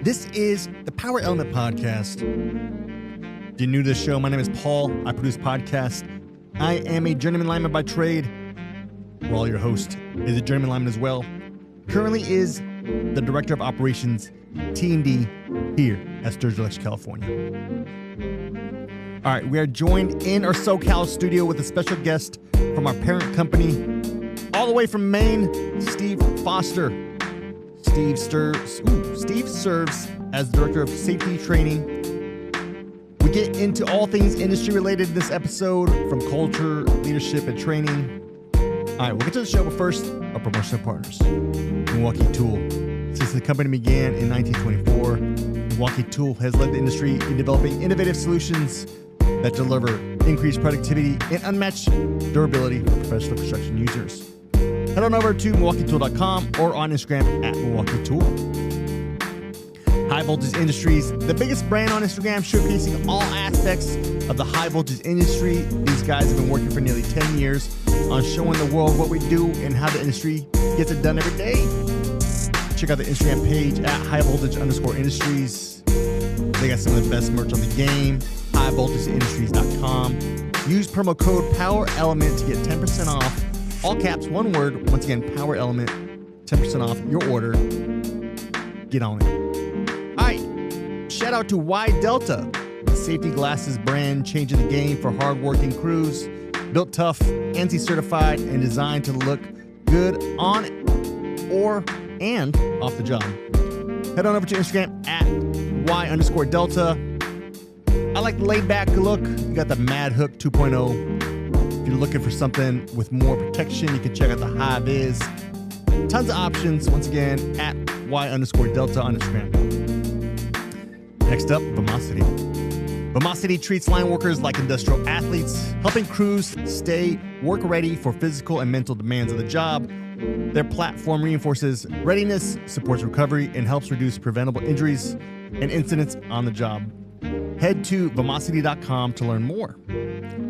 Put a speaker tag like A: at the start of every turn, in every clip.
A: This is the Power Element Podcast. If you're new to the show, my name is Paul. I produce podcasts. I am a journeyman lineman by trade. Raul, your host, is a journeyman lineman as well. Currently is the Director of Operations, T&D, here at Sturgeon, California. All right, we are joined in our SoCal studio with a special guest from our parent company, all the way from Maine, Steve Foster. Steve serves as the Director of Safety Training. We get into all things industry related in this episode, from culture, leadership, and training. All right, we'll get to the show, but first, our promotional partners, Milwaukee Tool. Since the company began in 1924, Milwaukee Tool has led the industry in developing innovative solutions that deliver increased productivity and unmatched durability for professional construction users. Head on over to MilwaukeeTool.com or on Instagram at Milwaukee Tool. High Voltage Industries, the biggest brand on Instagram, showcasing all aspects of the high voltage industry. These guys have been working for nearly 10 years on showing the world what we do and how the industry gets it done every day. Check out the Instagram page at highvoltage_industries. They got some of the best merch on the game. highvoltageindustries.com. Use promo code POWERELEMENT to get 10% off. All caps, one word. Once again, Power Element, 10% off your order. Get on it. All right. Shout out to Wye Delta, the safety glasses brand changing the game for hardworking crews. Built tough, ANSI certified, and designed to look good on and off the job. Head on over to Instagram at Y_Delta. I like the laid back look. You got the Mad Hook 2.0. If you're looking for something with more protection, you can check out the High Viz. Tons of options. Once again, at Y_Delta on Instagram. Next up, Vamosity. Vamosity treats line workers like industrial athletes, helping crews stay work ready for physical and mental demands of the job. Their platform reinforces readiness, supports recovery, and helps reduce preventable injuries and incidents on the job. Head to Vamosity.com to learn more.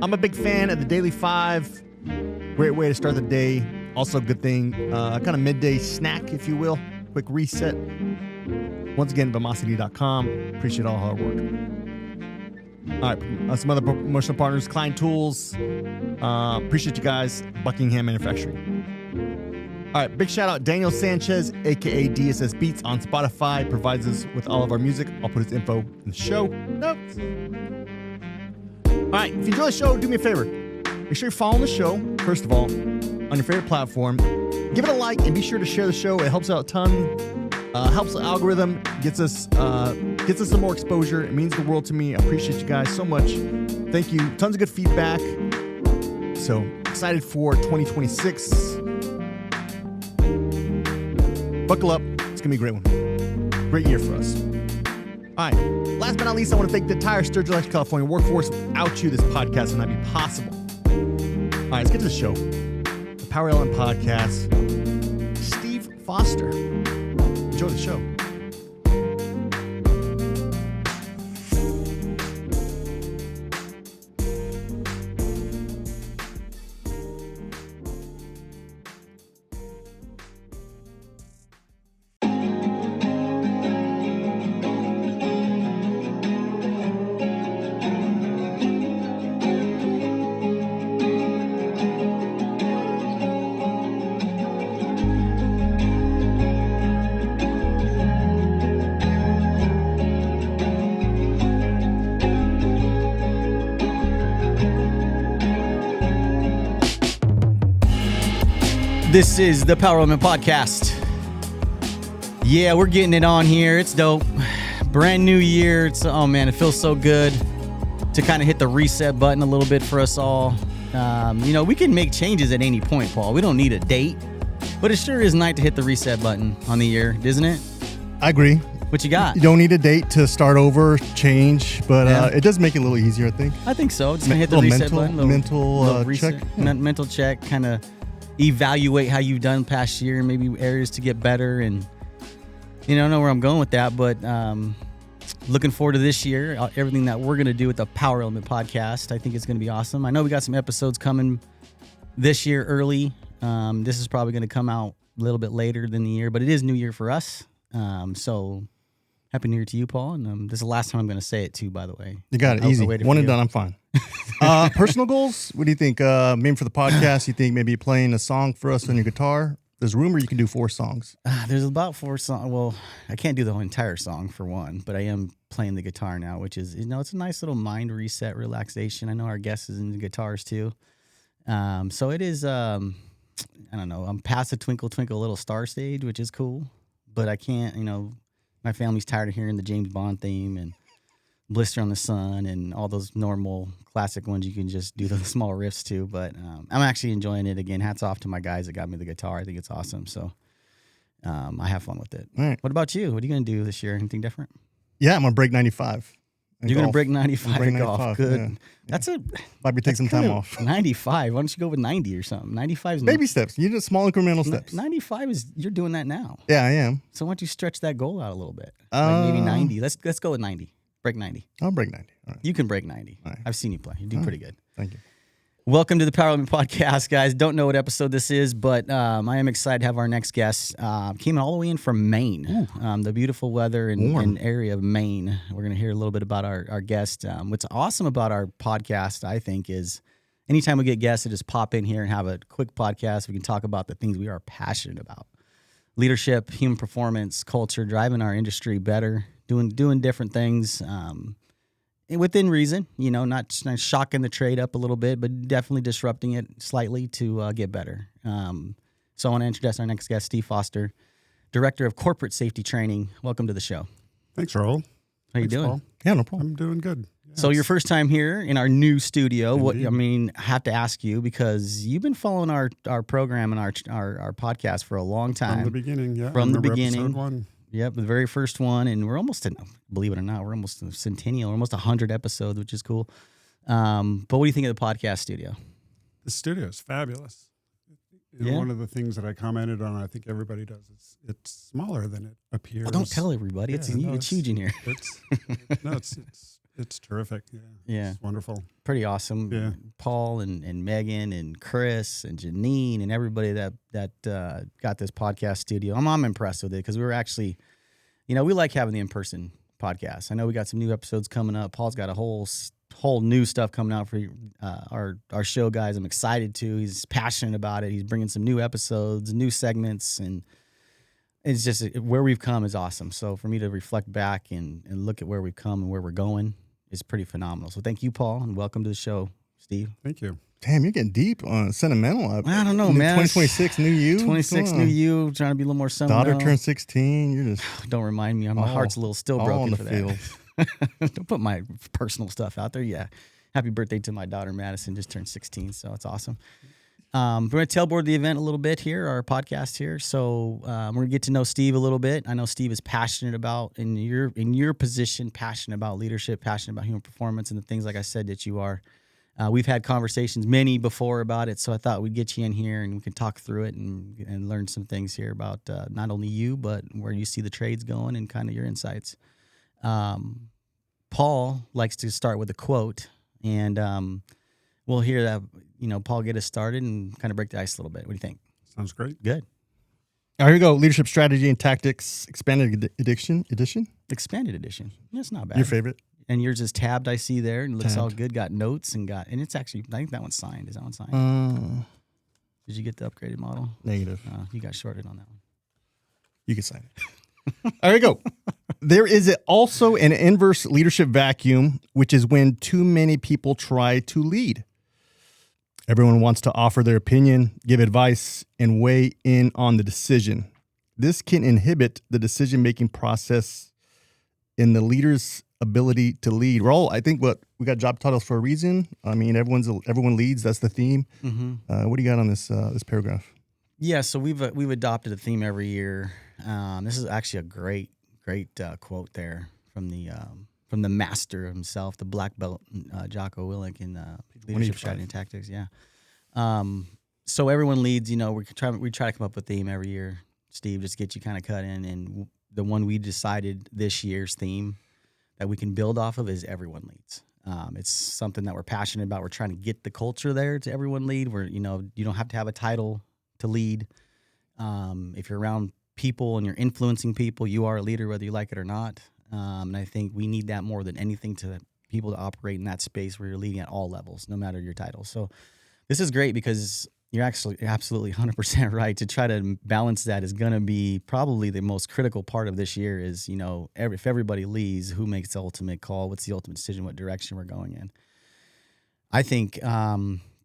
A: I'm a big fan of the Daily 5. Great way to start the day. Also a good thing, kind of midday snack, if you will. Quick reset. Once again, Vamosity.com. Appreciate all hard work. All right, some other promotional partners, Klein Tools. Appreciate you guys. Buckingham Manufacturing. All right, big shout out Daniel Sanchez, aka DSS Beats on Spotify, provides us with all of our music. I'll put his info in the show notes. All right, if you enjoy the show, do me a favor. Make sure you're following the show, first of all, on your favorite platform. Give it a like and be sure to share the show. It helps out a ton. Helps the algorithm, gets us some more exposure. It means the world to me. I appreciate you guys so much. Thank you. Tons of good feedback. So excited for 2026. Buckle up. It's going to be a great one. Great year for us. All right. Last but not least, I want to thank the entire Sturgeon, California workforce. Without you, this podcast would not be possible. All right, let's get to the show. The Power Element Podcast. Steve Foster. Enjoy the show.
B: This is the Power Element Podcast. Yeah, we're getting it on here. It's dope. Brand new year. Oh man, it feels so good to kind of hit the reset button a little bit for us all. We can make changes at any point, Paul. We don't need a date, but it sure is nice to hit the reset button on the year, isn't it?
A: I agree.
B: What you got?
A: You don't need a date to start over, change, but it does make it a little easier, I think.
B: I think so. Just gonna hit the reset button.
A: Mental check.
B: Mental check, kind of evaluate how you've done past year and maybe areas to get better. And I don't know where I'm going with that, but looking forward to this year, everything that we're going to do with the Power Element Podcast. I think it's going to be awesome. I know we got some episodes coming this year early. This is probably going to come out a little bit later than the year, but it is New Year for us. So Happy New Year to you, Paul. And this is the last time I'm going to say it too, by the way.
A: You got it. Easy. One and done. I'm fine. Personal goals? What do you think? Maybe for the podcast, you think maybe playing a song for us on your guitar? There's rumor you can do 4 songs.
B: There's about 4 songs. Well, I can't do the whole entire song for one, but I am playing the guitar now, which is, it's a nice little mind reset, relaxation. I know our guest is into guitars too. So it is, I don't know, I'm past the Twinkle Twinkle Little Star stage, which is cool, but I can't, my family's tired of hearing the James Bond theme and Blister on the Sun and all those normal classic ones you can just do the small riffs to. But I'm actually enjoying it. Again, hats off to my guys that got me the guitar. I think it's awesome. So I have fun with it.
A: All right.
B: What about you? What are you going to do this year? Anything different?
A: Yeah, I'm going to break 95.
B: You're going to break 95 in golf. Good.
A: Yeah.
B: That's a...
A: Might be take some time off. 95.
B: Why don't you go with 90 or something? 95 is...
A: Baby steps. You do small incremental steps.
B: 95 is... You're doing that now.
A: Yeah, I am.
B: So why don't you stretch that goal out a little bit? Like maybe 90. Let's go with 90. Break 90.
A: I'll break 90. All right.
B: You can break 90.
A: All right.
B: I've seen you play. You do pretty good.
A: Thank you.
B: Welcome to the Power Element Podcast, guys. Don't know what episode this is, but I am excited to have our next guest. Came all the way in from Maine, the beautiful weather and area of Maine. We're going to hear a little bit about our guest. What's awesome about our podcast, I think, is anytime we get guests to just pop in here and have a quick podcast, we can talk about the things we are passionate about. Leadership, human performance, culture, driving our industry better, doing different things. Within reason, not shocking the trade up a little bit, but definitely disrupting it slightly to get better. So I want to introduce our next guest, Steve Foster, Director of Corporate Safety Training. Welcome to the show.
C: Thanks, Raul.
B: How you doing?
C: Paul.
A: Yeah, no problem.
C: I'm doing good. Yes.
B: So your first time here in our new studio.
C: Indeed.
B: I have to ask you because you've been following our program and our podcast for a long time.
C: From the beginning, yeah.
B: From the beginning.
C: Episode 1.
B: Yep, the very first one, and we're almost, believe it or not, we're almost a centennial, almost 100 episodes, which is cool. But what do you think of the podcast studio?
C: The studio is fabulous.
B: Yeah.
C: One of the things that I commented on, I think everybody does, is it's smaller than it appears.
B: Well, don't tell everybody. It's huge in here.
C: It's terrific.
B: Yeah.
C: It's wonderful.
B: Pretty awesome.
C: Yeah.
B: Paul and Megan and Chris and Janine and everybody that got this podcast studio. I'm impressed with it because we were actually, we like having the in-person podcast. I know we got some new episodes coming up. Paul's got a whole new stuff coming out for our show, guys. I'm excited too. He's passionate about it. He's bringing some new episodes, new segments, and it's just where we've come is awesome. So for me to reflect back and look at where we've come and where we're going is pretty phenomenal. So thank you, Paul, and welcome to the show, Steve.
C: Thank you.
A: Damn, you're getting deep on sentimental.
B: I don't know, man.
A: 2026, new you.
B: 26, new you, trying to be a little more sentimental.
A: Daughter turned 16. You're just...
B: Don't remind me. My heart's a little still broken
A: on
B: for
A: the
B: that.
A: field.
B: Don't put my personal stuff out there. Yeah. Happy birthday to my daughter, Madison. Just turned 16, so it's awesome. We're going to tailboard the event a little bit here, our podcast here. So we're going to get to know Steve a little bit. I know Steve is passionate about, in your position, passionate about leadership, passionate about human performance, and the things, like I said, that you are. We've had conversations, many before, about it, so I thought we'd get you in here and we can talk through it and learn some things here about not only you, but where you see the trades going and kind of your insights. Paul likes to start with a quote, and we'll hear that, Paul, get us started and kind of break the ice a little bit. What do you think?
C: Sounds great.
B: Good.
A: All right, here we go. Leadership Strategy and Tactics Expanded Edition.
B: Expanded edition. That's not bad.
A: Your favorite?
B: And yours is tabbed, I see there, and it looks
A: Tabbed.
B: all good. Got notes and it's actually, I think that one's signed. Is that one signed? Did you get the upgraded model?
A: Negative.
B: You got shorted on that one.
A: You can sign it. There you go. There is also an inverse leadership vacuum, which is when too many people try to lead. Everyone wants to offer their opinion, give advice, and weigh in on the decision. This can inhibit the decision-making process in the leader's ability to lead. I think we got job titles for a reason. I mean, everyone leads. That's the theme.
B: Mm-hmm.
A: What do you got on this paragraph?
B: Yeah, so we've adopted a theme every year. This is actually a great quote there from the master himself, the black belt, Jocko Willink in Leadership Strategy and Tactics. Yeah. So everyone leads. We try to come up with a theme every year. Steve, just get you kind of cut in, and the one we decided this year's theme that we can build off of is everyone leads. It's something that we're passionate about. We're trying to get the culture there to everyone lead. Where you don't have to have a title to lead. If you're around people and you're influencing people, you are a leader whether you like it or not. And I think we need that more than anything to people to operate in that space where you're leading at all levels, no matter your title. So this is great because you're actually absolutely 100% right. To try to balance that is going to be probably the most critical part of this year is, if everybody leaves, who makes the ultimate call? What's the ultimate decision? What direction we're going in? I think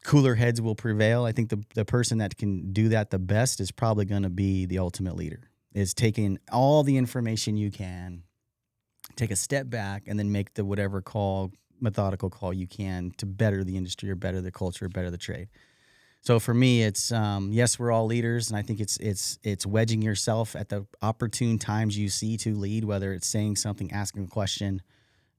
B: cooler heads will prevail. I think the person that can do that the best is probably going to be the ultimate leader, is taking all the information you can, take a step back, and then make the whatever methodical call you can to better the industry or better the culture or better the trade. So for me, it's yes, we're all leaders, and I think it's wedging yourself at the opportune times you see to lead, whether it's saying something, asking a question,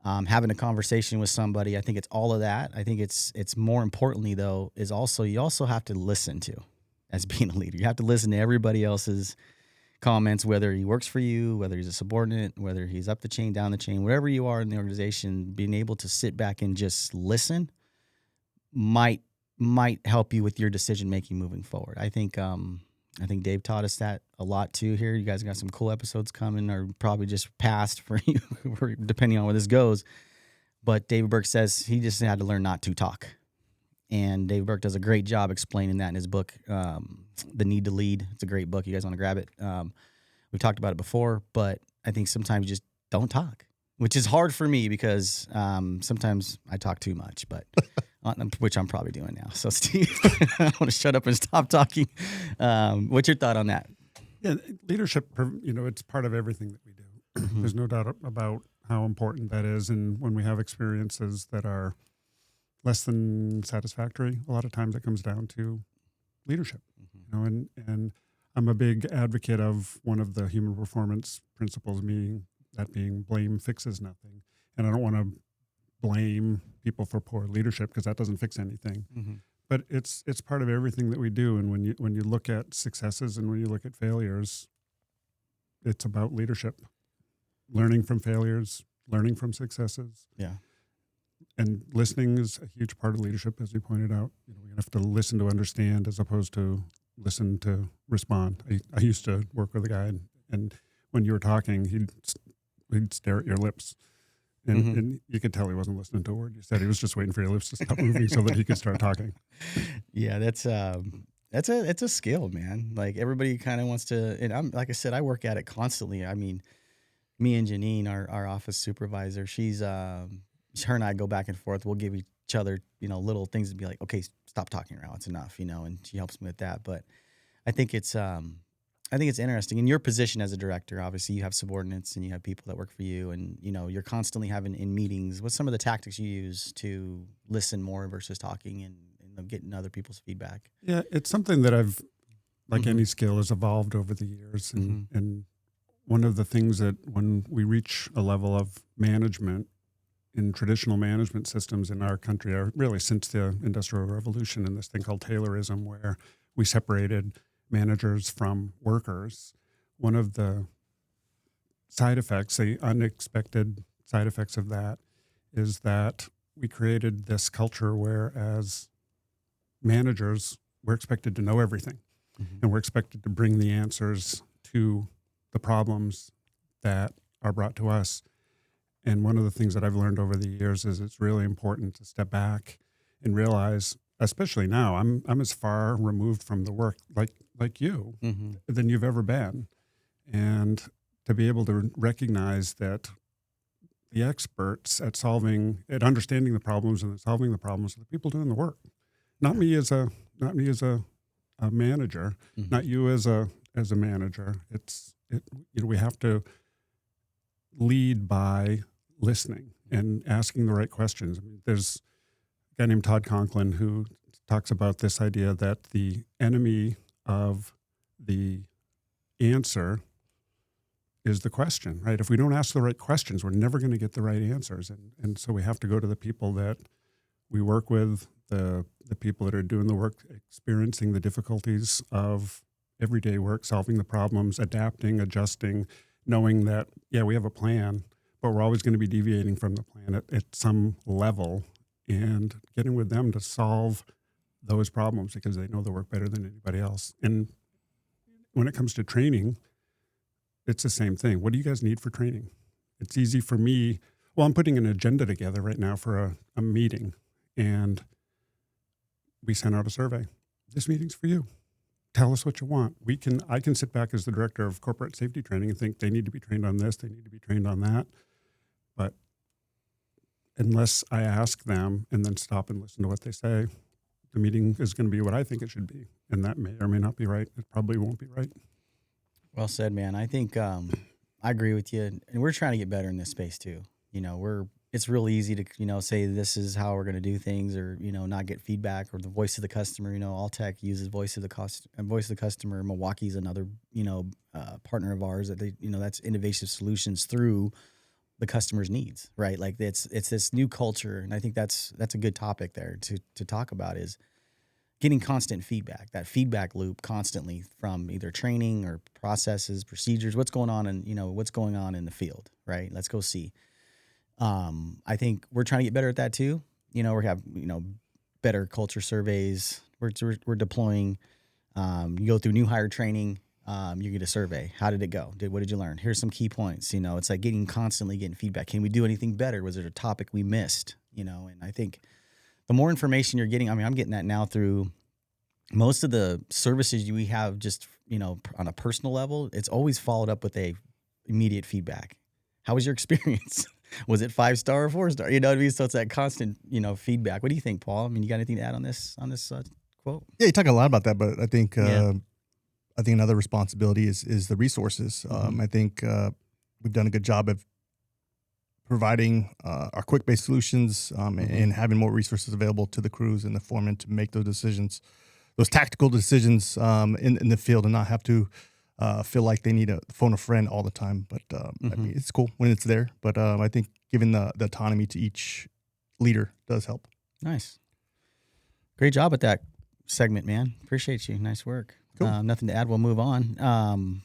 B: having a conversation with somebody. I think it's all of that. I think it's more importantly though is also you also have to listen to, as being a leader. You have to listen to everybody else's comments, whether he works for you, whether he's a subordinate, whether he's up the chain, down the chain, wherever you are in the organization. Being able to sit back and just listen might help you with your decision making moving forward. I think Dave taught us that a lot too here. You guys got some cool episodes coming, or probably just past for you, depending on where this goes. But David Burke says he just had to learn not to talk. And Dave Burke does a great job explaining that in his book, The Need to Lead. It's a great book. You guys want to grab it? We've talked about it before, but I think sometimes you just don't talk, which is hard for me because sometimes I talk too much, but which I'm probably doing now. So, Steve, I want to shut up and stop talking. What's your thought on that?
C: Yeah, leadership, it's part of everything that we do.
B: Mm-hmm.
C: There's no doubt about how important that is. And when we have experiences that are less than satisfactory, a lot of times it comes down to leadership.
B: Mm-hmm.
C: And I'm a big advocate of one of the human performance principles, being blame fixes nothing. And I don't want to blame people for poor leadership because that doesn't fix anything.
B: Mm-hmm.
C: But it's part of everything that we do. And when you look at successes and when you look at failures, it's about leadership, learning from failures, learning from successes.
B: Yeah.
C: And listening is a huge part of leadership, as you pointed out. We have to listen to understand as opposed to listen to respond. I used to work with a guy, and when you were talking, he'd stare at your lips. And you could tell he wasn't listening to a word you said. He was just waiting for your lips to stop moving so that he could start talking.
B: Yeah, it's a skill, man. Like everybody kind of wants to, and like I said, I work at it constantly. I mean, me and Janine, our office supervisor, her and I go back and forth. We'll give each other, little things to be like, okay, stop talking around. It's enough, and she helps me with that. But I think it's interesting. In your position as a director, obviously you have subordinates and you have people that work for you, and you're constantly having in meetings. What's some of the tactics you use to listen more versus talking and getting other people's feedback?
C: Yeah, it's something that I've, like any skill, has evolved over the years. And one of the things that when we reach a level of management in traditional management systems in our country, are really since the Industrial Revolution and this thing called Taylorism, where we separated managers from workers. One of the side effects, the unexpected side effects of that, is that we created this culture where as managers, we're expected to know everything. And we're expected to bring the answers to the problems that are brought to us. And one of the things that I've learned over the years is it's really important to step back and realize, especially now, I'm as far removed from the work like you than you've ever been. And to be able to recognize that the experts at understanding the problems and solving the problems are the people doing the work. Not me as a manager, not you as a manager. We have to lead by listening and asking the right questions. I mean, there's a guy named Todd Conklin who talks about this idea that the enemy of the answer is the question, right? If we don't ask the right questions, we're never going to get the right answers. And so we have to go to the people that we work with, the people that are doing the work, experiencing the difficulties of everyday work, solving the problems, adapting, adjusting, knowing that, we have a plan, but we're always going to be deviating from the plan at some level, and getting with them to solve those problems because they know the work better than anybody else. And when it comes to training, it's the same thing. What do you guys need for training? it's easy for me. Well, I'm putting an agenda together right now for a meeting, and we sent out a survey. This meeting's for you. Tell us what you want. I can sit back as the director of corporate safety training and think they need to be trained on this, they need to be trained on that. But unless I ask them and then stop and listen to what they say, the meeting is going to be what I think it should be. And that may or may not be right. It probably won't be right.
B: Well said, man. I think I agree with you. And we're trying to get better in this space too. It's real easy to, say this is how we're going to do things, or, not get feedback, or the voice of the customer. All tech uses voice of the customer. Milwaukee's another, partner of ours that that's innovation solutions through the customer's needs, right? Like it's this new culture. And I think that's a good topic there to talk about, is getting constant feedback, that feedback loop constantly from either training or processes, procedures, what's going on in the field, right? Let's go see. I think we're trying to get better at that too. We have, better culture surveys. We're deploying, you go through new hire training, you get a survey. How did it go? What did you learn? Here's some key points. It's like constantly getting feedback. Can we do anything better? Was there a topic we missed? And I think the more information you're getting, I'm getting that now through most of the services we have, just, on a personal level, it's always followed up with a immediate feedback. How was your experience? Was it 5-star or 4-star? You know what I mean? So it's that constant, feedback. What do you think, Paul? I mean, you got anything to add on this quote?
A: Yeah, you talk a lot about that, but I think another responsibility is the resources. I think we've done a good job of providing our quick-based solutions and having more resources available to the crews and the foremen to make those decisions, those tactical decisions in the field, and not have to feel like they need to phone a friend all the time. But I mean, it's cool when it's there. But I think giving the autonomy to each leader does help.
B: Nice. Great job at that segment, man. Appreciate you. Nice work. Cool. Nothing to add. We'll move on.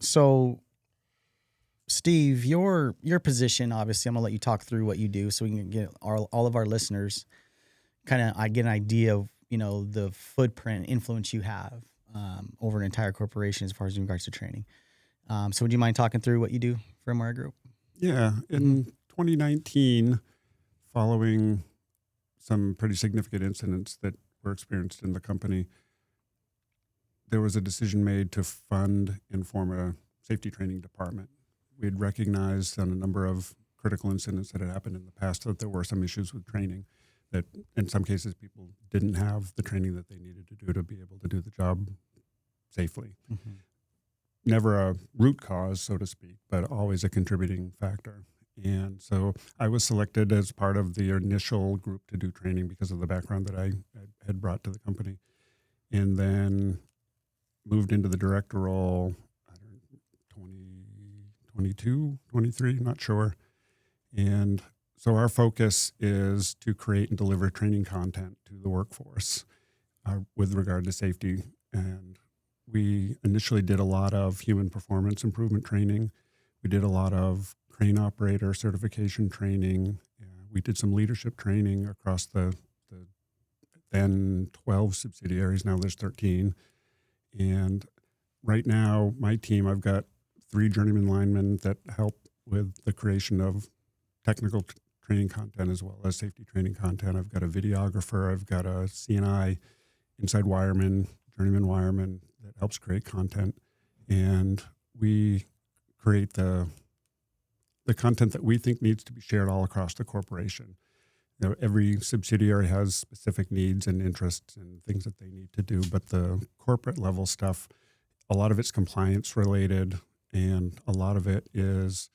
B: So, Steve, your position, obviously, I'm going to let you talk through what you do so we can get all of our listeners I get an idea of, the footprint influence you have over an entire corporation as far as in regards to training. So would you mind talking through what you do for MYR Group?
C: Yeah. In 2019, following some pretty significant incidents that were experienced in the company, there was a decision made to fund and form a safety training department. We had recognized on a number of critical incidents that had happened in the past that there were some issues with training, that in some cases people didn't have the training that they needed to do to be able to do the job safely. Never a root cause, so to speak, but always a contributing factor. And so I was selected as part of the initial group to do training because of the background that I had brought to the company. And then moved into the director role, 2022, 23, not sure. And so our focus is to create and deliver training content to the workforce with regard to safety. And we initially did a lot of human performance improvement training. We did a lot of crane operator certification training. We did some leadership training across the then 12 subsidiaries. Now there's 13. And right now, my team, I've got 3 journeyman linemen that help with the creation of technical training content as well as safety training content. I've got a videographer. I've got a CNI inside wireman, journeyman wireman that helps create content. And we create the content that we think needs to be shared all across the corporation. Every subsidiary has specific needs and interests and things that they need to do, but the corporate level stuff, a lot of it's compliance related, and a lot of it is,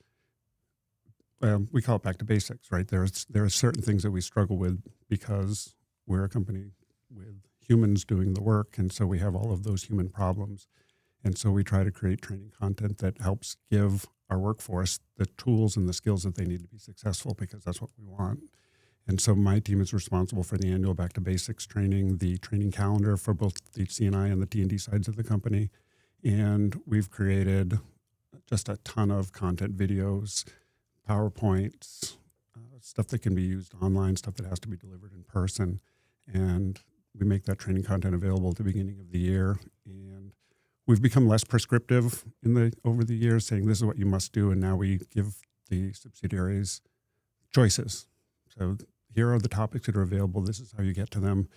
C: we call it back to basics, right? There are certain things that we struggle with because we're a company with humans doing the work, and so we have all of those human problems. And so we try to create training content that helps give our workforce the tools and the skills that they need to be successful, because that's what we want. And so my team is responsible for the annual Back to Basics training, the training calendar for both the CNI and the T&D sides of the company. And we've created just a ton of content videos, PowerPoints, stuff that can be used online, stuff that has to be delivered in person. And we make that training content available at the beginning of the year. And we've become less prescriptive over the years, saying this is what you must do. And now we give the subsidiaries choices. So here are the topics that are available. This is how you get to them,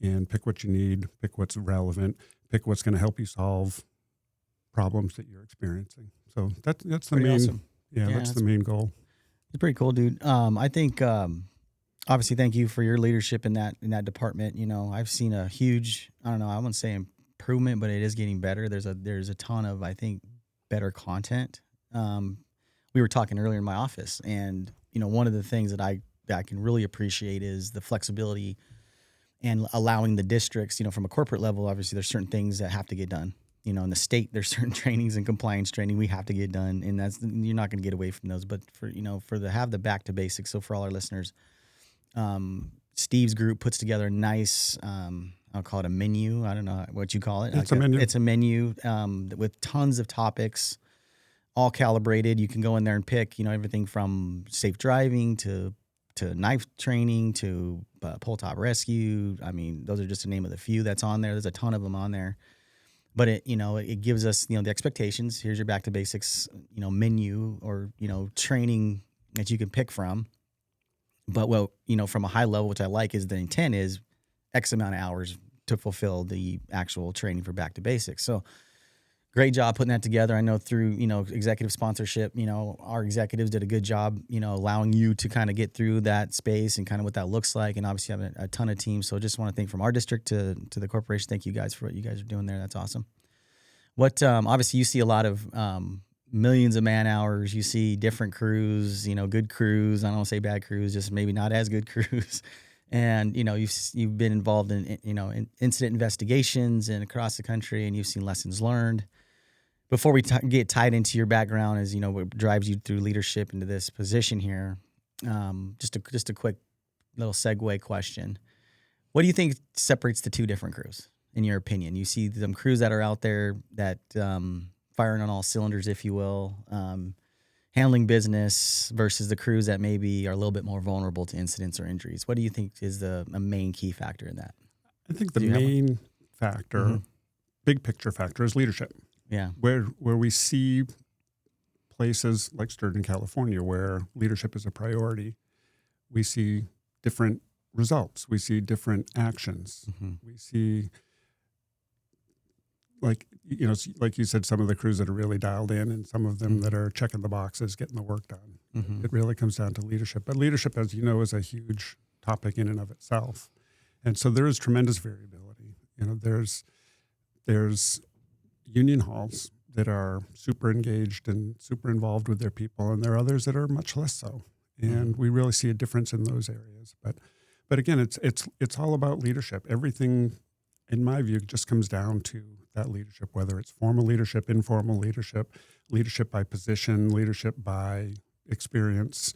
C: and pick what you need, pick what's relevant, pick what's going to help you solve problems that you're experiencing. So that's the
B: Pretty
C: main,
B: awesome.
C: that's the main goal.
B: It's pretty cool, dude. I think obviously thank you for your leadership in that department. You know, I've seen a huge, I wouldn't say improvement, but it is getting better. There's a ton of, I think, better content. We were talking earlier in my office, and you know, one of the things that I can really appreciate is the flexibility and allowing the districts, you know, from a corporate level, obviously there's certain things that have to get done. You know, in the state, there's certain trainings and compliance training we have to get done, and you're not going to get away from those. But have the back to basics. So for all our listeners, Steve's group puts together a nice, I'll call it a menu. I don't know what you call it.
C: It's a menu.
B: It's a menu with tons of topics, all calibrated. You can go in there and pick, you know, everything from safe driving to knife training to pole top rescue. I mean, those are just the name of the few that's on there. There's a ton of them on there. But it gives us, you know, the expectations. Here's your back to basics, you know, menu or, you know, training that you can pick from. But from a high level, which I like, is the intent is X amount of hours to fulfill the actual training for back to basics. So great job putting that together. I know through, you know, executive sponsorship, you know, our executives did a good job, you know, allowing you to kind of get through that space and kind of what that looks like. And obviously having a ton of teams. So just want to thank from our district to the corporation. Thank you guys for what you guys are doing there. That's awesome. Obviously you see a lot of millions of man hours. You see different crews, you know, good crews. I don't want to say bad crews, just maybe not as good crews. And, you know, you've been involved in, you know, in incident investigations and across the country, and you've seen lessons learned. Before we get tied into your background, as you know, what drives you through leadership into this position here, just a quick little segue question. What do you think separates the two different crews, in your opinion? You see them crews that are out there that firing on all cylinders, if you will, handling business versus the crews that maybe are a little bit more vulnerable to incidents or injuries. What do you think is a main key factor in that?
C: I think the main factor, big picture factor, is leadership.
B: Yeah.
C: Where we see places like Sturgeon, California, where leadership is a priority, we see different results. We see different actions. We see, like you said, some of the crews that are really dialed in and some of them that are checking the boxes, getting the work done. It really comes down to leadership. But leadership, as you know, is a huge topic in and of itself. And so there is tremendous variability. You know, there's union halls that are super engaged and super involved with their people, and there are others that are much less so. And we really see a difference in those areas. But again, it's all about leadership. Everything, in my view, just comes down to that leadership, whether it's formal leadership, informal leadership, leadership by position, leadership by experience.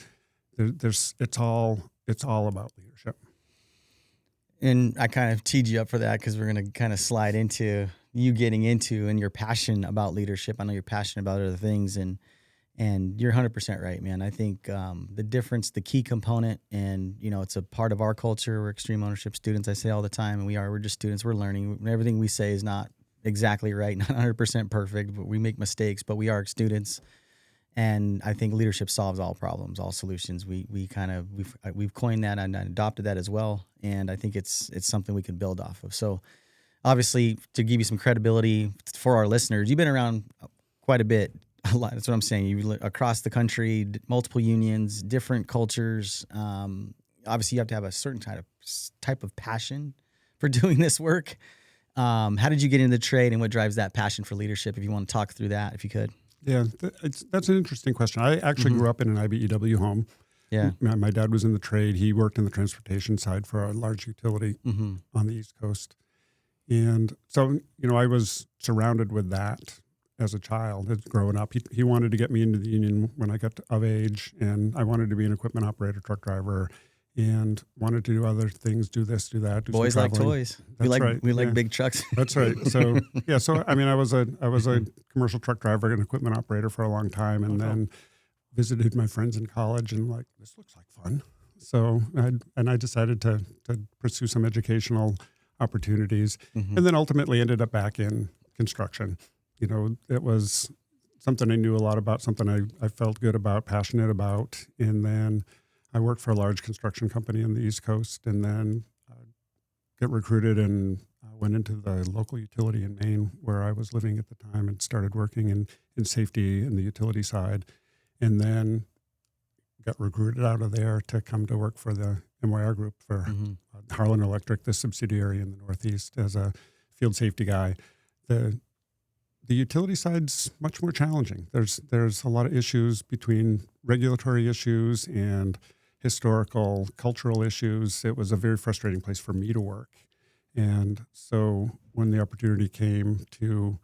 C: It's all about leadership.
B: And I kind of teed you up for that because we're going to kind of slide into you getting into and your passion about leadership. I know you're passionate about other things, and you're 100% right, man. I think the difference, the key component, and you know, it's a part of our culture. We're extreme ownership students. I say all the time, and we're just students. We're learning. Everything we say is not exactly right, not 100% perfect, but we make mistakes. But we are students, and I think leadership solves all problems, all solutions. We've coined that and adopted that as well, and I think it's something we can build off of. So, obviously, to give you some credibility for our listeners, you've been around quite a bit. A lot. That's what I'm saying. You across the country, multiple unions, different cultures. Obviously, you have to have a certain type of passion for doing this work. How did you get into the trade, and what drives that passion for leadership? If you want to talk through that, if you could. Yeah,
C: that's an interesting question. I actually grew up in an IBEW home.
B: Yeah,
C: my dad was in the trade. He worked in the transportation side for a large utility on the East Coast, and so I was surrounded with that as a child, growing up. He wanted to get me into the union when I got of age, and I wanted to be an equipment operator, truck driver, and wanted to do other things, do this, do that.
B: Boys like toys. We like big trucks.
C: That's right. So I mean, I was a commercial truck driver and equipment operator for a long time, and then visited my friends in college, and like, this looks like fun. So I decided to pursue some educational opportunities, and then ultimately ended up back in construction. It was something I knew a lot about, something I felt good about, passionate about. And then I worked for a large construction company on the East Coast, and then got recruited and went into the local utility in Maine where I was living at the time, and started working in safety in the utility side. And then got recruited out of there to come to work for the MYR Group for Harlan Electric, the subsidiary in the Northeast, as a field safety guy. The utility side's much more challenging. There's a lot of issues between regulatory issues and historical, cultural issues. It was a very frustrating place for me to work. And so when the opportunity came to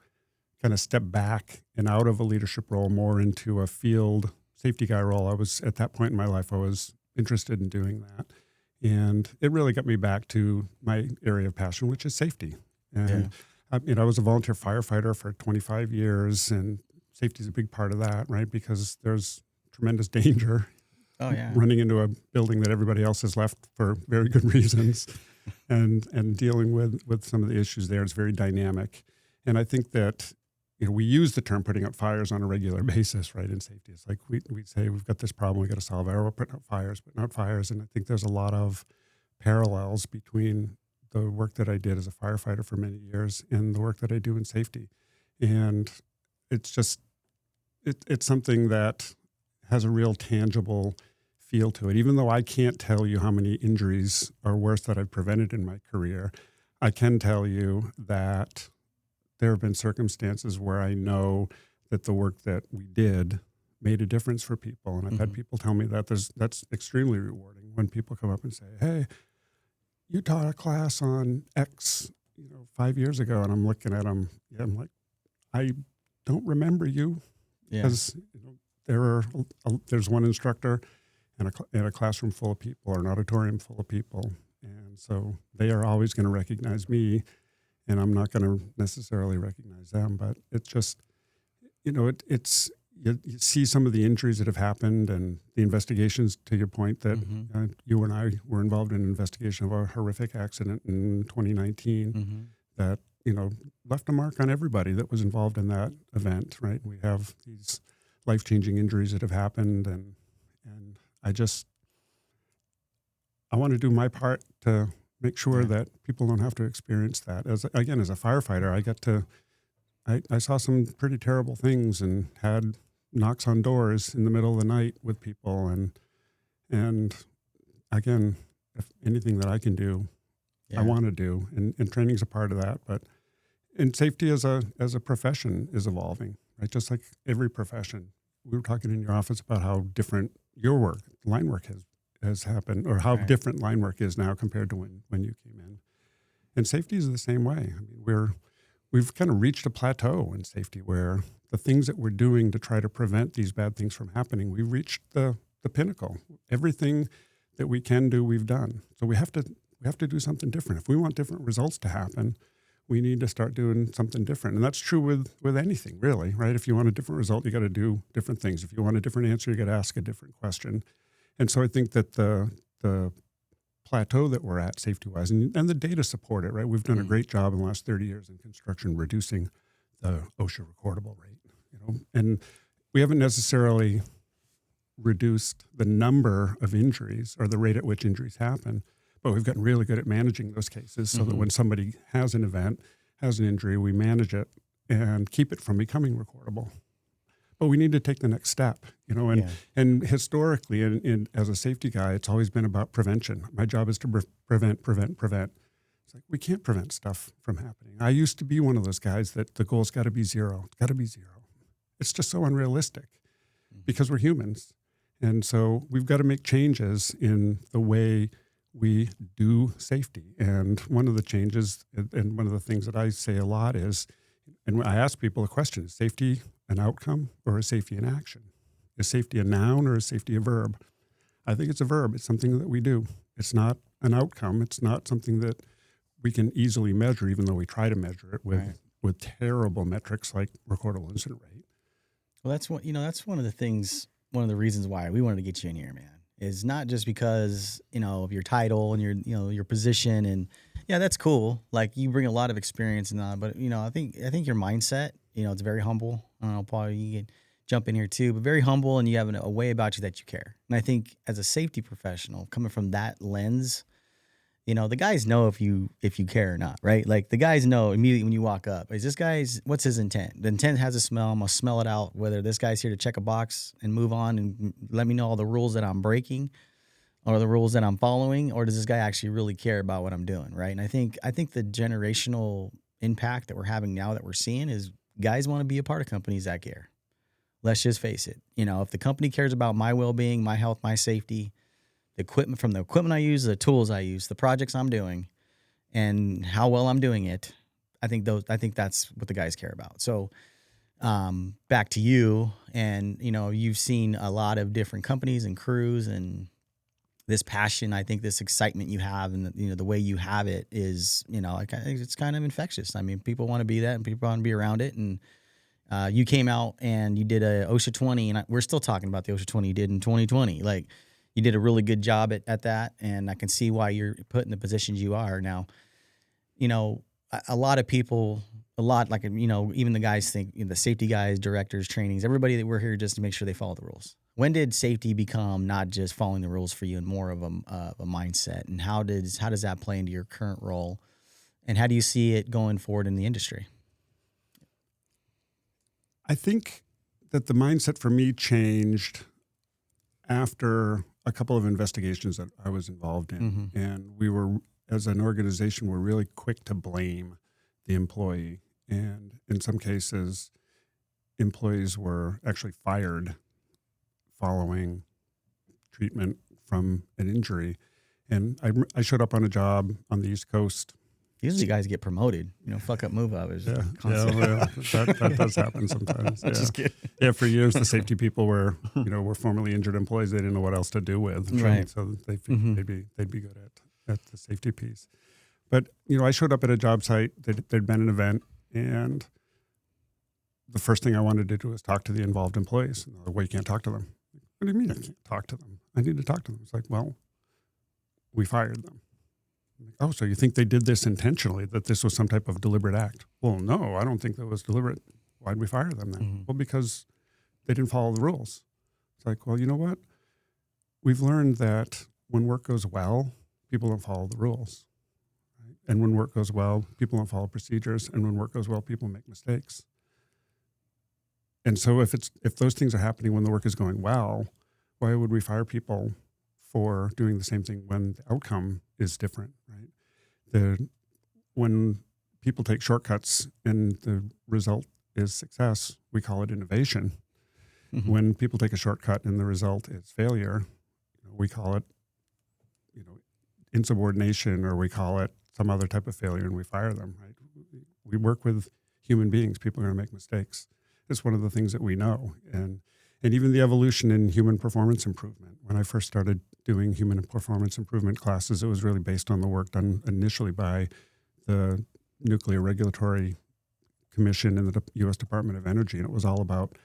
C: kind of step back and out of a leadership role more into a field safety guy role, I was, at that point in my life, I was interested in doing that. And it really got me back to my area of passion, which is safety. And I was a volunteer firefighter for 25 years, and safety is a big part of that, right? Because there's tremendous danger running into a building that everybody else has left for very good reasons, and dealing with some of the issues there is very dynamic. And I think that, we use the term putting out fires on a regular basis, right, in safety. It's like we say we've got this problem, we got to solve it. We're putting out fires. And I think there's a lot of parallels between the work that I did as a firefighter for many years and the work that I do in safety. And it's just, it's something that has a real tangible feel to it. Even though I can't tell you how many injuries or worse that I've prevented in my career, I can tell you that there have been circumstances where I know that the work that we did made a difference for people. And I've had people tell me that that's extremely rewarding when people come up and say, hey, you taught a class on X, 5 years ago. And I'm looking at them. I'm like, I don't remember you. Because there's one instructor and a classroom full of people, or an auditorium full of people. And so they are always going to recognize me, and I'm not going to necessarily recognize them. But it's just, it's you see some of the injuries that have happened and the investigations, to your point, that you and I were involved in an investigation of a horrific accident in 2019 that, left a mark on everybody that was involved in that event, right? We have these life-changing injuries that have happened, and I want to do my part to make sure that people don't have to experience that. As a firefighter, I saw some pretty terrible things and had knocks on doors in the middle of the night with people. And again, if anything that I can do, I want to do. And training's a part of that. But safety as a profession is evolving, right? Just like every profession. We were talking in your office about how different your work, line work has happened, or how different line work is now compared to when you came in. And safety is the same way. I mean, we've kind of reached a plateau in safety where the things that we're doing to try to prevent these bad things from happening, we've reached the pinnacle. Everything that we can do, we've done. So we have to do something different. If we want different results to happen, we need to start doing something different. And that's true with anything, really, right? If you want a different result, you got to do different things. If you want a different answer, you got to ask a different question. And so I think that the plateau that we're at safety-wise, and the data support it, right? We've done a great job in the last 30 years in construction reducing the OSHA recordable rate, and we haven't necessarily reduced the number of injuries or the rate at which injuries happen, but we've gotten really good at managing those cases so that when somebody has an event, has an injury, we manage it and keep it from becoming recordable. But we need to take the next step, and historically, and as a safety guy, it's always been about prevention. My job is to prevent. It's like, we can't prevent stuff from happening. I used to be one of those guys that the goal's got to be zero. It's got to be zero. It's just so unrealistic because we're humans. And so we've got to make changes in the way we do safety. And one of the changes, and one of the things that I say a lot is, and I ask people a question, is safety an outcome or is safety an action? Is safety a noun or is safety a verb? I think it's a verb. It's something that we do. It's not an outcome. It's not something that we can easily measure, even though we try to measure it with terrible metrics like recordable incident rate.
B: Well, that's one of the things, one of the reasons why we wanted to get you in here, man, is not just because, of your title and your position, and that's cool. Like, you bring a lot of experience and that, but I think your mindset, it's very humble. I don't know, Paul, you can jump in here too, but very humble, and you have a way about you that you care. And I think as a safety professional, coming from that lens, you know, the guys know if you care or not, right? Like the guys know immediately when you walk up, what's his intent? The intent has a smell. I'm going to smell it out, whether this guy's here to check a box and move on and let me know all the rules that I'm breaking or the rules that I'm following, or does this guy actually really care about what I'm doing, right? And I think the generational impact that we're having now that we're seeing is guys want to be a part of companies that care. Let's just face it. You know, if the company cares about my well-being, my health, my safety, the equipment I use, the tools I use, the projects I'm doing, and how well I'm doing it, I think that's what the guys care about. So back to you, and you know, you've seen a lot of different companies and crews, and this passion, I think this excitement you have, and the way you have it is, you know, it's kind of infectious. I mean, people want to be that, and people want to be around it. And you came out and you did a OSHA 20, and we're still talking about the OSHA 20 you did in 2020. Like, you did a really good job at that, and I can see why you're put in the positions you are now. You know, a lot of people, like, you know, even the guys think, the safety guys, directors, trainings, everybody that we're here just to make sure they follow the rules. When did safety become not just following the rules for you and more of a mindset? And how does that play into your current role? And how do you see it going forward in the industry?
C: I think that the mindset for me changed after a couple of investigations that I was involved in. Mm-hmm. And we were, as an organization, we're really quick to blame the employee. And in some cases, employees were actually fired following treatment from an injury. And I showed up on a job on the East Coast.
B: Usually guys get promoted, fuck up, move up.
C: That does happen sometimes. Yeah. Just kidding. Yeah, for years the safety people were formerly injured employees. They didn't know what else to do with.
B: Right.
C: So they they'd be good at the safety piece. But, I showed up at a job site. There'd been an event, and the first thing I wanted to do was talk to the involved employees. Well, you can't talk to them. What do you mean I can't talk to them? I need to talk to them. It's like, well, we fired them. Oh, so you think they did this intentionally, that this was some type of deliberate act? Well, no, I don't think that was deliberate. Why'd we fire them then? Mm-hmm. Well, because they didn't follow the rules. It's like, well, you know what? We've learned that when work goes well, people don't follow the rules. Right? And when work goes well, people don't follow procedures. And when work goes well, people make mistakes. And so if those things are happening when the work is going well, why would we fire people for doing the same thing when the outcome is different, right? When people take shortcuts and the result is success, we call it innovation. Mm-hmm. When people take a shortcut and the result is failure, we call it, insubordination, or we call it some other type of failure, and we fire them, right? We work with human beings. People are going to make mistakes. It's one of the things that we know. And even the evolution in human performance improvement. When I first started doing human performance improvement classes, it was really based on the work done initially by the Nuclear Regulatory Commission and the U.S. Department of Energy. And it was all about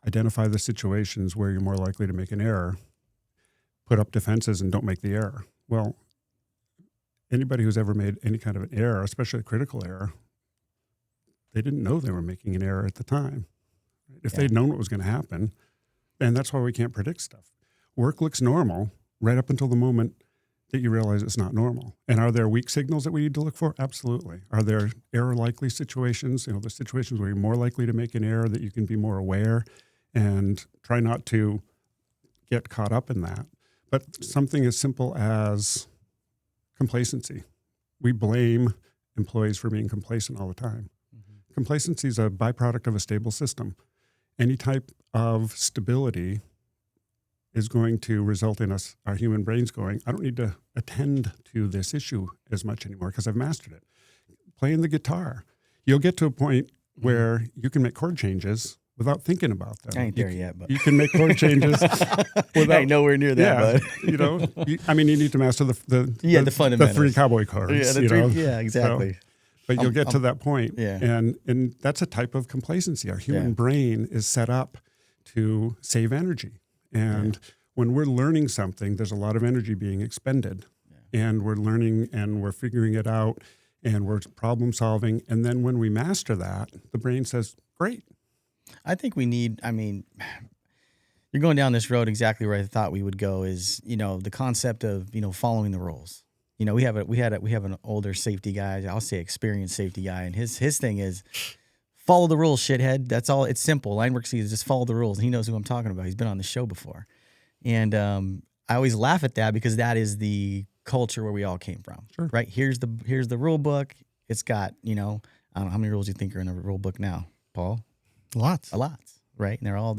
C: identify the situations where you're more likely to make an error, put up defenses, and don't make the error. Well, anybody who's ever made any kind of an error, especially a critical error, they didn't know they were making an error at the time. If they'd known what was going to happen, and that's why we can't predict stuff. Work looks normal right up until the moment that you realize it's not normal. And are there weak signals that we need to look for? Absolutely. Are there error-likely situations, the situations where you're more likely to make an error, that you can be more aware and try not to get caught up in that? But something as simple as complacency. We blame employees for being complacent all the time. Mm-hmm. Complacency is a byproduct of a stable system. Any type of stability is going to result in our human brains going, I don't need to attend to this issue as much anymore because I've mastered it. Playing the guitar. You'll get to a point where you can make chord changes without thinking about them.
B: I ain't there yet, but
C: you can make chord changes without.
B: I ain't nowhere near that,
C: bud. You need to master the
B: fundamentals.
C: The three cowboy chords.
B: Yeah, exactly.
C: So, but you'll get to that point.
B: Yeah.
C: And that's a type of complacency. Our human brain is set up to save energy. And when we're learning something, there's a lot of energy being expended. Yeah. And we're learning and we're figuring it out and we're problem solving. And then when we master that, the brain says, great.
B: I think we need, you're going down this road exactly where I thought we would go is, the concept of, following the rules. We have an older safety guy, I'll say experienced safety guy, and his thing is follow the rules, shithead. That's all. It's simple. Line work is just follow the rules. And he knows who I'm talking about. He's been on the show before. And I always laugh at that because that is the culture where we all came from.
C: Sure. Right?
B: Here's the rule book. It's got, I don't know how many rules you think are in a rule book now, Paul?
A: A lot.
B: Right? And they're all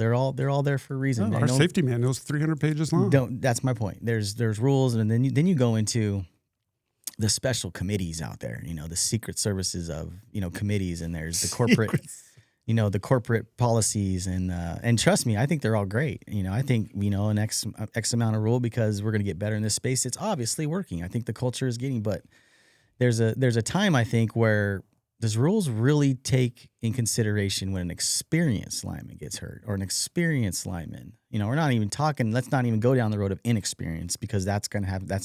B: there for a reason.
C: No, our safety manual is 300 pages long.
B: That's my point. There's rules, and then you go into the special committees out there, the secret services of, committees, and there's the corporate, the corporate policies, and trust me, I think they're all great. I think, an X amount of rule because we're going to get better in this space. It's obviously working. I think the culture is getting, but there's a time I think where does rules really take in consideration when an experienced lineman gets hurt or an experienced lineman? We're not even talking, let's not even go down the road of inexperience because that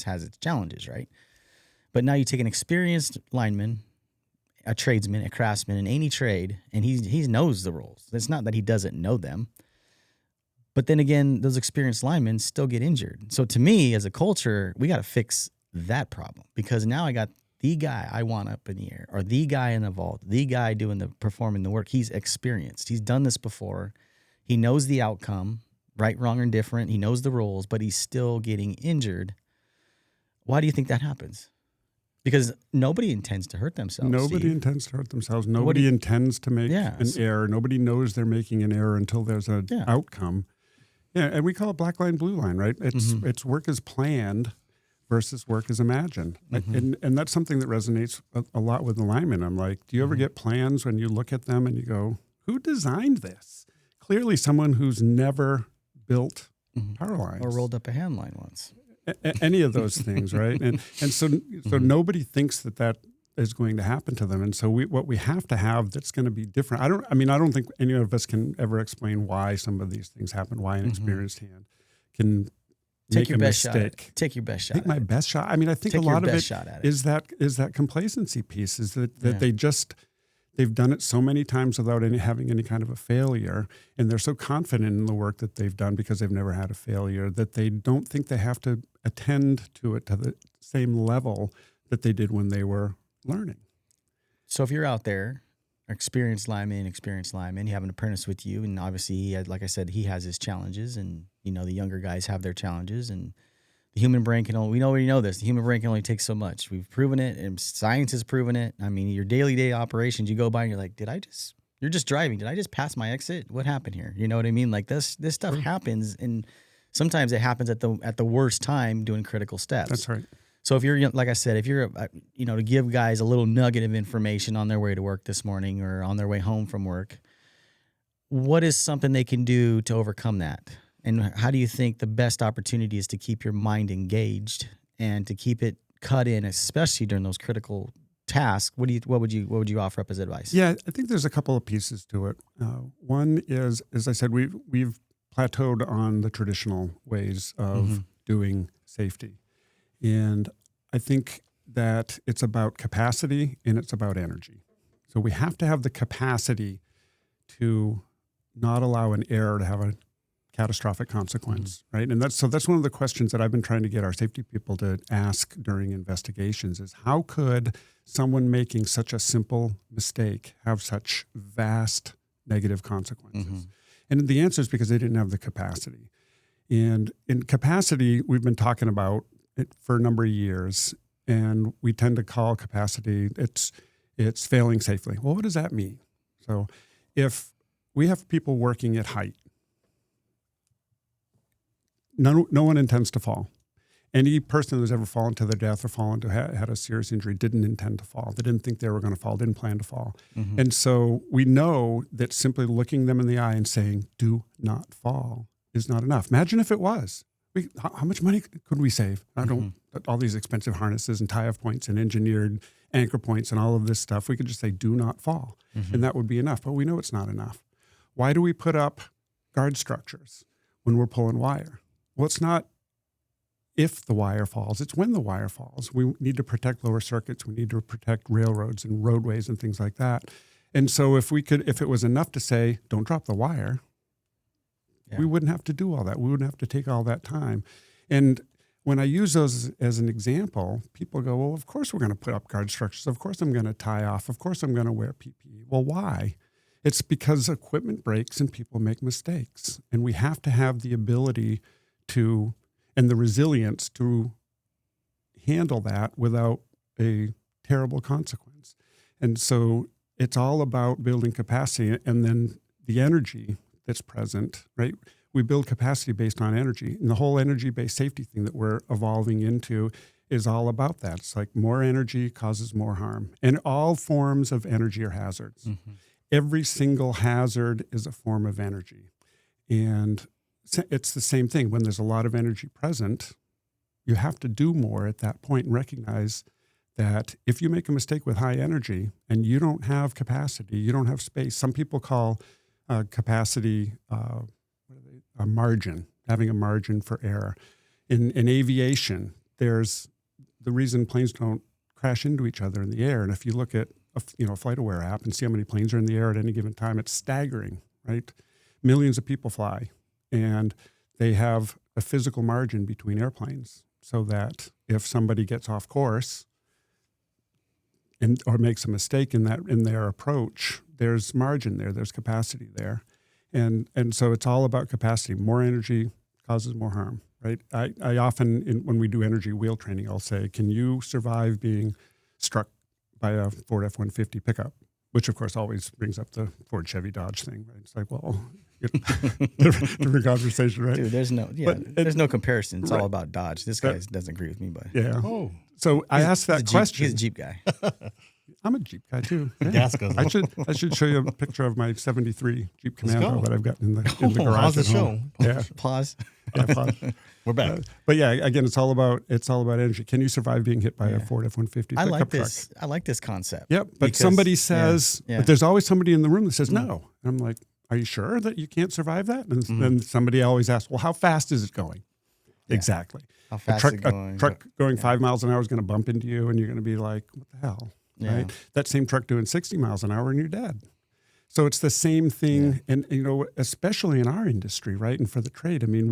B: has its challenges, right? But now you take an experienced lineman, a tradesman, a craftsman in any trade, and he knows the rules. It's not that he doesn't know them. But then again, those experienced linemen still get injured. So to me, as a culture, we got to fix that problem because now I got the guy I want up in the air or the guy in the vault, the guy performing the work. He's experienced. He's done this before. He knows the outcome, right, wrong, or indifferent. He knows the rules, but he's still getting injured. Why do you think that happens? Because nobody intends to hurt themselves.
C: Nobody intends to hurt themselves. Nobody intends to make an error. Nobody knows they're making an error until there's an outcome. Yeah, and we call it black line, blue line, right? It's work is planned versus work is imagined. And that's something that resonates a lot with the linemen. I'm like, do you ever get plans when you look at them and you go, who designed this? Clearly someone who's never built power lines.
B: Or rolled up a hand line once.
C: Any of those things, right? And so nobody thinks that is going to happen to them. And so what we have to have that's going to be different. I don't think any of us can ever explain why some of these things happen, why an experienced hand can make a mistake.
B: Take your best shot.
C: Take my best shot. I think a lot of it is that complacency piece is that they've done it so many times without having any kind of a failure, and they're so confident in the work that they've done because they've never had a failure that they don't think they have to attend to it to the same level that they did when they were learning.
B: So if you're out there, experienced lineman, you have an apprentice with you, and obviously, like I said, he has his challenges, and the younger guys have their challenges, and the human brain we already know this. The human brain can only take so much. We've proven it, and science has proven it. Your daily operations, you go by and you're like, you're just driving. Did I just pass my exit? What happened here? You know what I mean? Like this stuff happens, and sometimes it happens at the worst time doing critical steps.
C: That's right.
B: So if you're, like I said, if you're, to give guys a little nugget of information on their way to work this morning or on their way home from work, what is something they can do to overcome that? And how do you think the best opportunity is to keep your mind engaged and to keep it cut in, especially during those critical tasks? What would you offer up as advice?
C: Yeah, I think there's a couple of pieces to it. One is, as I said, we've plateaued on the traditional ways of doing safety, and I think that it's about capacity and it's about energy. So we have to have the capacity to not allow an error to have a catastrophic consequence, right? And that's one of the questions that I've been trying to get our safety people to ask during investigations is how could someone making such a simple mistake have such vast negative consequences? And the answer is because they didn't have the capacity. And in capacity, we've been talking about it for a number of years, and we tend to call capacity, it's failing safely. Well, what does that mean? So if we have people working at height, no one intends to fall. Any person who's ever fallen to their death or had a serious injury didn't intend to fall. They didn't think they were going to fall, didn't plan to fall. And so we know that simply looking them in the eye and saying, do not fall, is not enough. Imagine if it was. How much money could we save? All these expensive harnesses and tie-off points and engineered anchor points and all of this stuff. We could just say, do not fall. And that would be enough. But we know it's not enough. Why do we put up guard structures when we're pulling wire? Well, it's not if the wire falls, it's when the wire falls. We need to protect lower circuits. We need to protect railroads and roadways and things like that. And so if it was enough to say, don't drop the wire,
B: Yeah.
C: we wouldn't have to do all that. We wouldn't have to take all that time. And when I use those as an example, people go, well, of course we're going to put up guard structures. Of course I'm going to tie off. Of course I'm going to wear PPE. Well, why? It's because equipment breaks and people make mistakes. And we have to have the ability to, and the resilience to handle that without a terrible consequence. And so it's all about building capacity and then the energy that's present, right? We build capacity based on energy. And the whole energy-based safety thing that we're evolving into is all about that. It's like more energy causes more harm. And all forms of energy are hazards. Mm-hmm. Every single hazard is a form of energy. And it's the same thing. When there's a lot of energy present, you have to do more at that point and recognize that if you make a mistake with high energy and you don't have capacity, you don't have space. Some people call capacity a margin, having a margin for error. In aviation, there's the reason planes don't crash into each other in the air. And if you look at a FlightAware app and see how many planes are in the air at any given time, it's staggering, right? Millions of people fly, and they have a physical margin between airplanes so that if somebody gets off course or makes a mistake in their approach, there's margin there, there's capacity there. And so it's all about capacity. More energy causes more harm, right? I often, when we do energy wheel training, I'll say, can you survive being struck by a Ford F-150 pickup? Which, of course, always brings up the Ford Chevy Dodge thing, right? It's like, well, different conversation, right?
B: Dude, there's no comparison. It's all about Dodge. This guy doesn't agree with me, but
C: yeah. Oh. So I asked that question.
B: He's a Jeep guy.
C: I'm a Jeep guy too. Yeah.
A: Gas goes up.
C: I should show you a picture of my '73 Jeep Commando that I've got in the garage.
A: How's the
C: at home.
A: show?
C: Yeah,
B: Pause.
C: yeah, pause.
A: We're back.
C: But yeah, again, it's all about energy. Can you survive being hit by a Ford F-150
B: I like
C: pickup
B: this.
C: truck?
B: I like this concept.
C: Yep, but somebody says, but there's always somebody in the room that says no. And I'm like, are you sure that you can't survive that? And then somebody always asks, well, how fast is it going? Yeah. Exactly.
B: How fast is it going?
C: A truck going 5 miles an hour is going to bump into you, and you're going to be like, what the hell? Yeah. Right? That same truck doing 60 miles an hour and you're dead. So it's the same thing. Yeah. And, especially in our industry, right? And for the trade, I mean,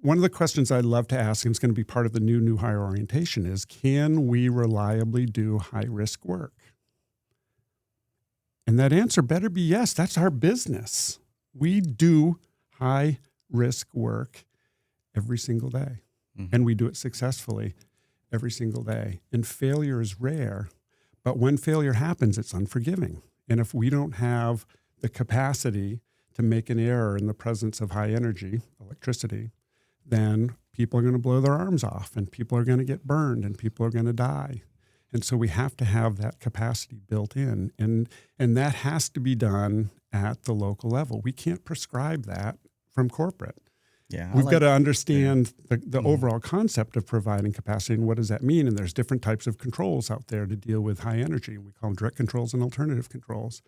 C: one of the questions I'd love to ask, and it's going to be part of the new hire orientation, is can we reliably do high risk work? And that answer better be yes. That's our business. We do high risk work every single day. Mm-hmm. And we do it successfully every single day. And failure is rare, but when failure happens, it's unforgiving. And if we don't have the capacity to make an error in the presence of high energy, electricity, then people are going to blow their arms off and people are going to get burned and people are going to die. And so we have to have that capacity built in. And that has to be done at the local level. We can't prescribe that from corporate.
B: Yeah,
C: we've got to understand the overall concept of providing capacity and what does that mean. And there's different types of controls out there to deal with high energy. We call them direct controls and alternative controls.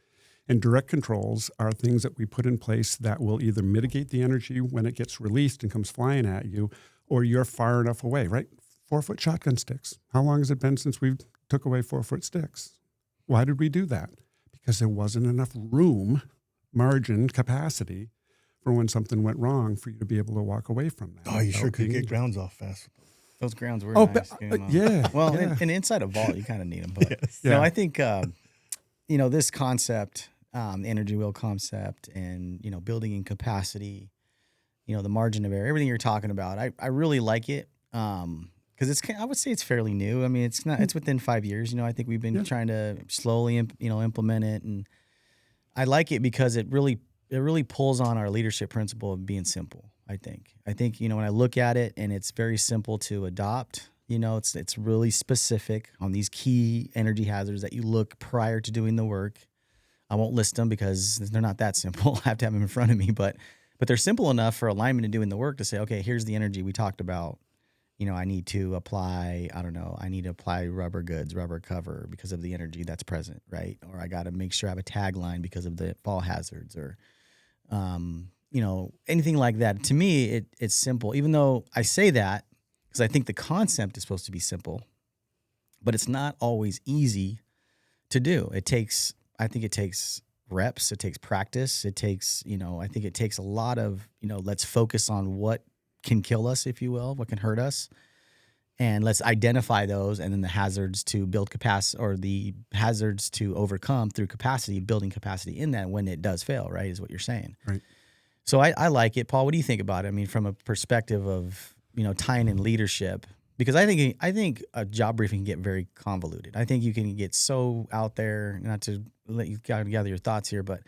C: And direct controls are things that we put in place that will either mitigate the energy when it gets released and comes flying at you, or you're far enough away, right? 4-foot shotgun sticks. How long has it been since we took away 4-foot sticks? Why did we do that? Because there wasn't enough room, margin, capacity for when something went wrong for you to be able to walk away from that.
A: Oh, you sure could get grounds off fast.
B: Those grounds were nice.
C: Yeah.
B: Well,
C: yeah.
B: And inside a vault, you kind of need them. But
A: yes.
B: No, I think, this concept, the energy wheel concept and, building in capacity, the margin of error, everything you're talking about, I really like it. Because I would say it's fairly new. I mean, it's within 5 years. I think we've been trying to slowly, implement it. And I like it because it really pulls on our leadership principle of being simple, I think. When I look at it and it's very simple to adopt, it's really specific on these key energy hazards that you look prior to doing the work. I won't list them because they're not that simple. I have to have them in front of me, but they're simple enough for a lineman to doing the work to say, okay, here's the energy we talked about. I need to apply, rubber goods, rubber cover because of the energy that's present, right? Or I got to make sure I have a tagline because of the fall hazards or, anything like that. To me, it's simple, even though I say that because I think the concept is supposed to be simple, but it's not always easy to do. It takes I think it takes reps, it takes practice, it takes, I think it takes a lot of, let's focus on what can kill us, if you will, what can hurt us. And let's identify those, and then the hazards to build capacity, or the hazards to overcome through capacity, building capacity in that when it does fail, right, is what you're saying.
C: Right.
B: So I like it. Paul, what do you think about it? I mean, from a perspective of, tying in leadership, because I think a job briefing can get very convoluted. I think you can get so out there, not to let you gather your thoughts here, but,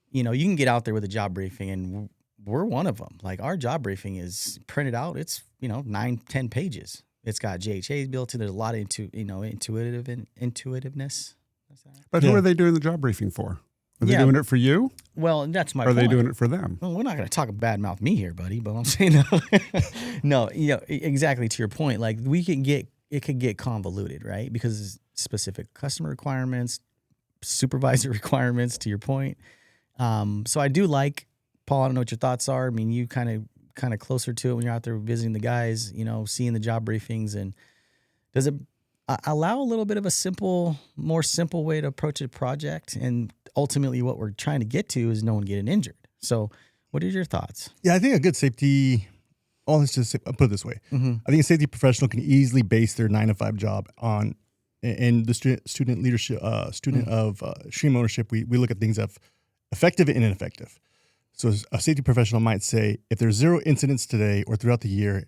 B: you can get out there with a job briefing, and we're one of them. Like, our job briefing is printed out. It's, 9-10 pages. It's got JHAs built in. There's a lot of intuitiveness.
C: But who are they doing the job briefing for? Are they doing it for you?
B: Well, that's my point.
C: Are they doing it for them?
B: Well, we're not going to talk bad mouth me here, buddy, but I'm saying no, exactly to your point. Like, it could get convoluted, right? Because specific customer requirements, supervisor requirements, to your point. So I do like, Paul, I don't know what your thoughts are. I mean, you kind of closer to it when you're out there visiting the guys, seeing the job briefings. And does it allow a little bit of a more simple way to approach a project? And ultimately what we're trying to get to is no one getting injured. So what are your thoughts?
A: Yeah, I think a good safety, let's just put it this way.
B: Mm-hmm.
A: I think a safety professional can easily base their 9-to-5 job on, and the student leadership, of stream ownership, we look at things of effective and ineffective. So a safety professional might say, if there's 0 incidents today or throughout the year,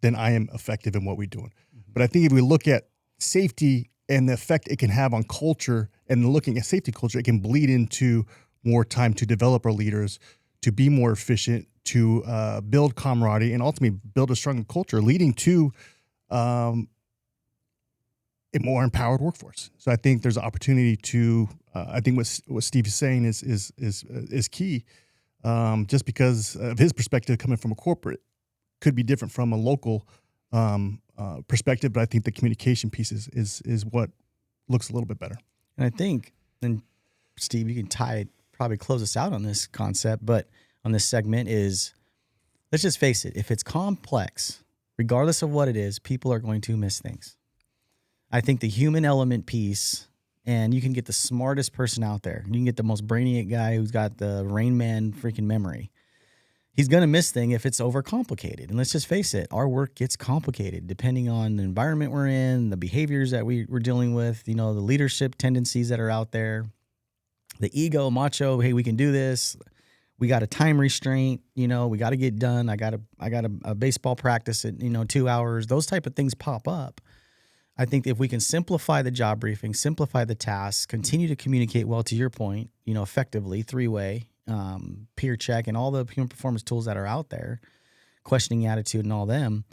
A: then I am effective in what we're doing. Mm-hmm. But I think if we look at safety and the effect it can have on culture, and looking at safety culture, it can bleed into more time to develop our leaders, to be more efficient, to build camaraderie, and ultimately build a stronger culture, leading to a more empowered workforce. So I think there's an opportunity to. I think what Steve is saying is key. Just because of his perspective coming from a corporate could be different from a local perspective, but I think the communication piece is what looks a little bit better.
B: And I think, and Steve, you can probably close us out on this concept, but on this segment is, let's just face it, if it's complex, regardless of what it is, people are going to miss things. I think the human element piece, and you can get the smartest person out there. You can get the most brainiac guy who's got the Rain Man freaking memory. He's going to miss things if it's overcomplicated. And let's just face it, our work gets complicated depending on the environment we're in, the behaviors that we're dealing with, the leadership tendencies that are out there, the ego, macho, hey, we can do this. We got a time restraint, we got to get done. I got a baseball practice at, 2 hours. Those type of things pop up. I think if we can simplify the job briefing, simplify the tasks, continue to communicate well, to your point, effectively, 3-way, peer check, and all the human performance tools that are out there, questioning attitude and all them,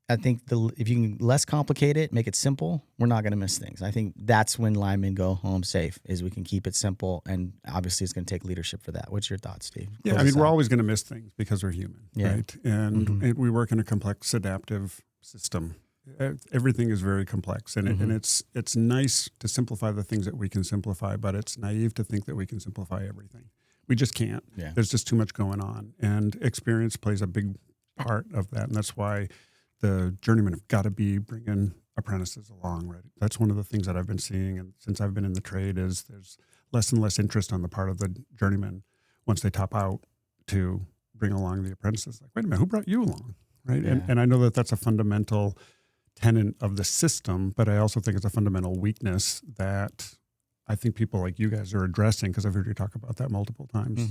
B: I think if you can less complicate it, make it simple, we're not going to miss things. I think that's when linemen go home safe, is we can keep it simple, and obviously it's going to take leadership for that. What's your thoughts, Steve?
C: Yeah, I mean, we're always going to miss things because we're human, right? And we work in a complex adaptive system. Everything is very complex, and it's nice to simplify the things that we can simplify, but it's naive to think that we can simplify everything. We just can't. Yeah. There's just too much going on, and experience plays a big part of that, and that's why the journeymen have got to be bringing apprentices along. Right, that's one of the things that I've been seeing, and since I've been in the trade, is there's less and less interest on the part of the journeymen once they top out to bring along the apprentices. Like, wait a minute, who brought you along? Right, yeah. And I know that that's a fundamental tenet of the system, but I also think it's a fundamental weakness that I think people like you guys are addressing, because I've heard you talk about that multiple times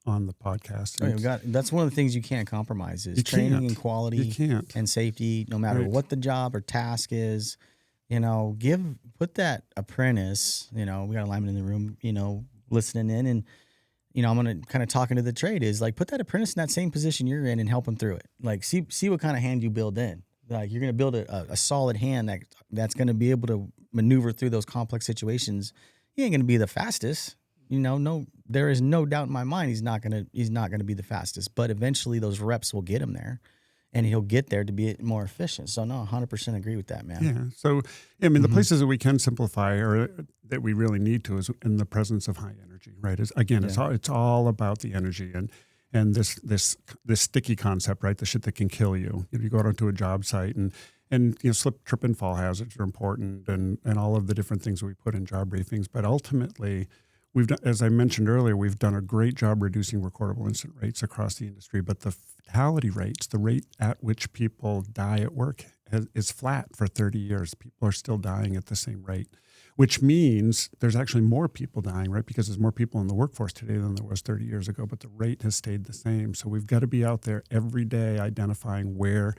C: on the podcast.
B: That's one of the things you can't compromise is training and quality and safety, no matter what the job or task is. Put that apprentice, we got a lineman in the room, listening in, and I'm going to kind of talking to the trade is like, put that apprentice in that same position you're in and help him through it. Like, see what kind of hand you build in. Like, you're going to build a solid hand that's going to be able to maneuver through those complex situations. He ain't going to be the fastest. No, there is no doubt in my mind he's not going to be the fastest. But eventually those reps will get him there, and he'll get there to be more efficient. So no, 100% agree with that, man.
C: Yeah. So I mean, the places that we can simplify, or that we really need to, is in the presence of high energy. Right. It's all about the energy and this sticky concept, right? The shit that can kill you. If you go out onto a job site and And slip, trip, and fall hazards are important, and all of the different things that we put in job briefings. But ultimately, we've done, as I mentioned earlier, we've done a great job reducing recordable incident rates across the industry. But the fatality rates, the rate at which people die at work, is flat for 30 years. People are still dying at the same rate, which means there's actually more people dying, right? Because there's more people in the workforce today than there was 30 years ago, but the rate has stayed the same. So we've got to be out there every day identifying where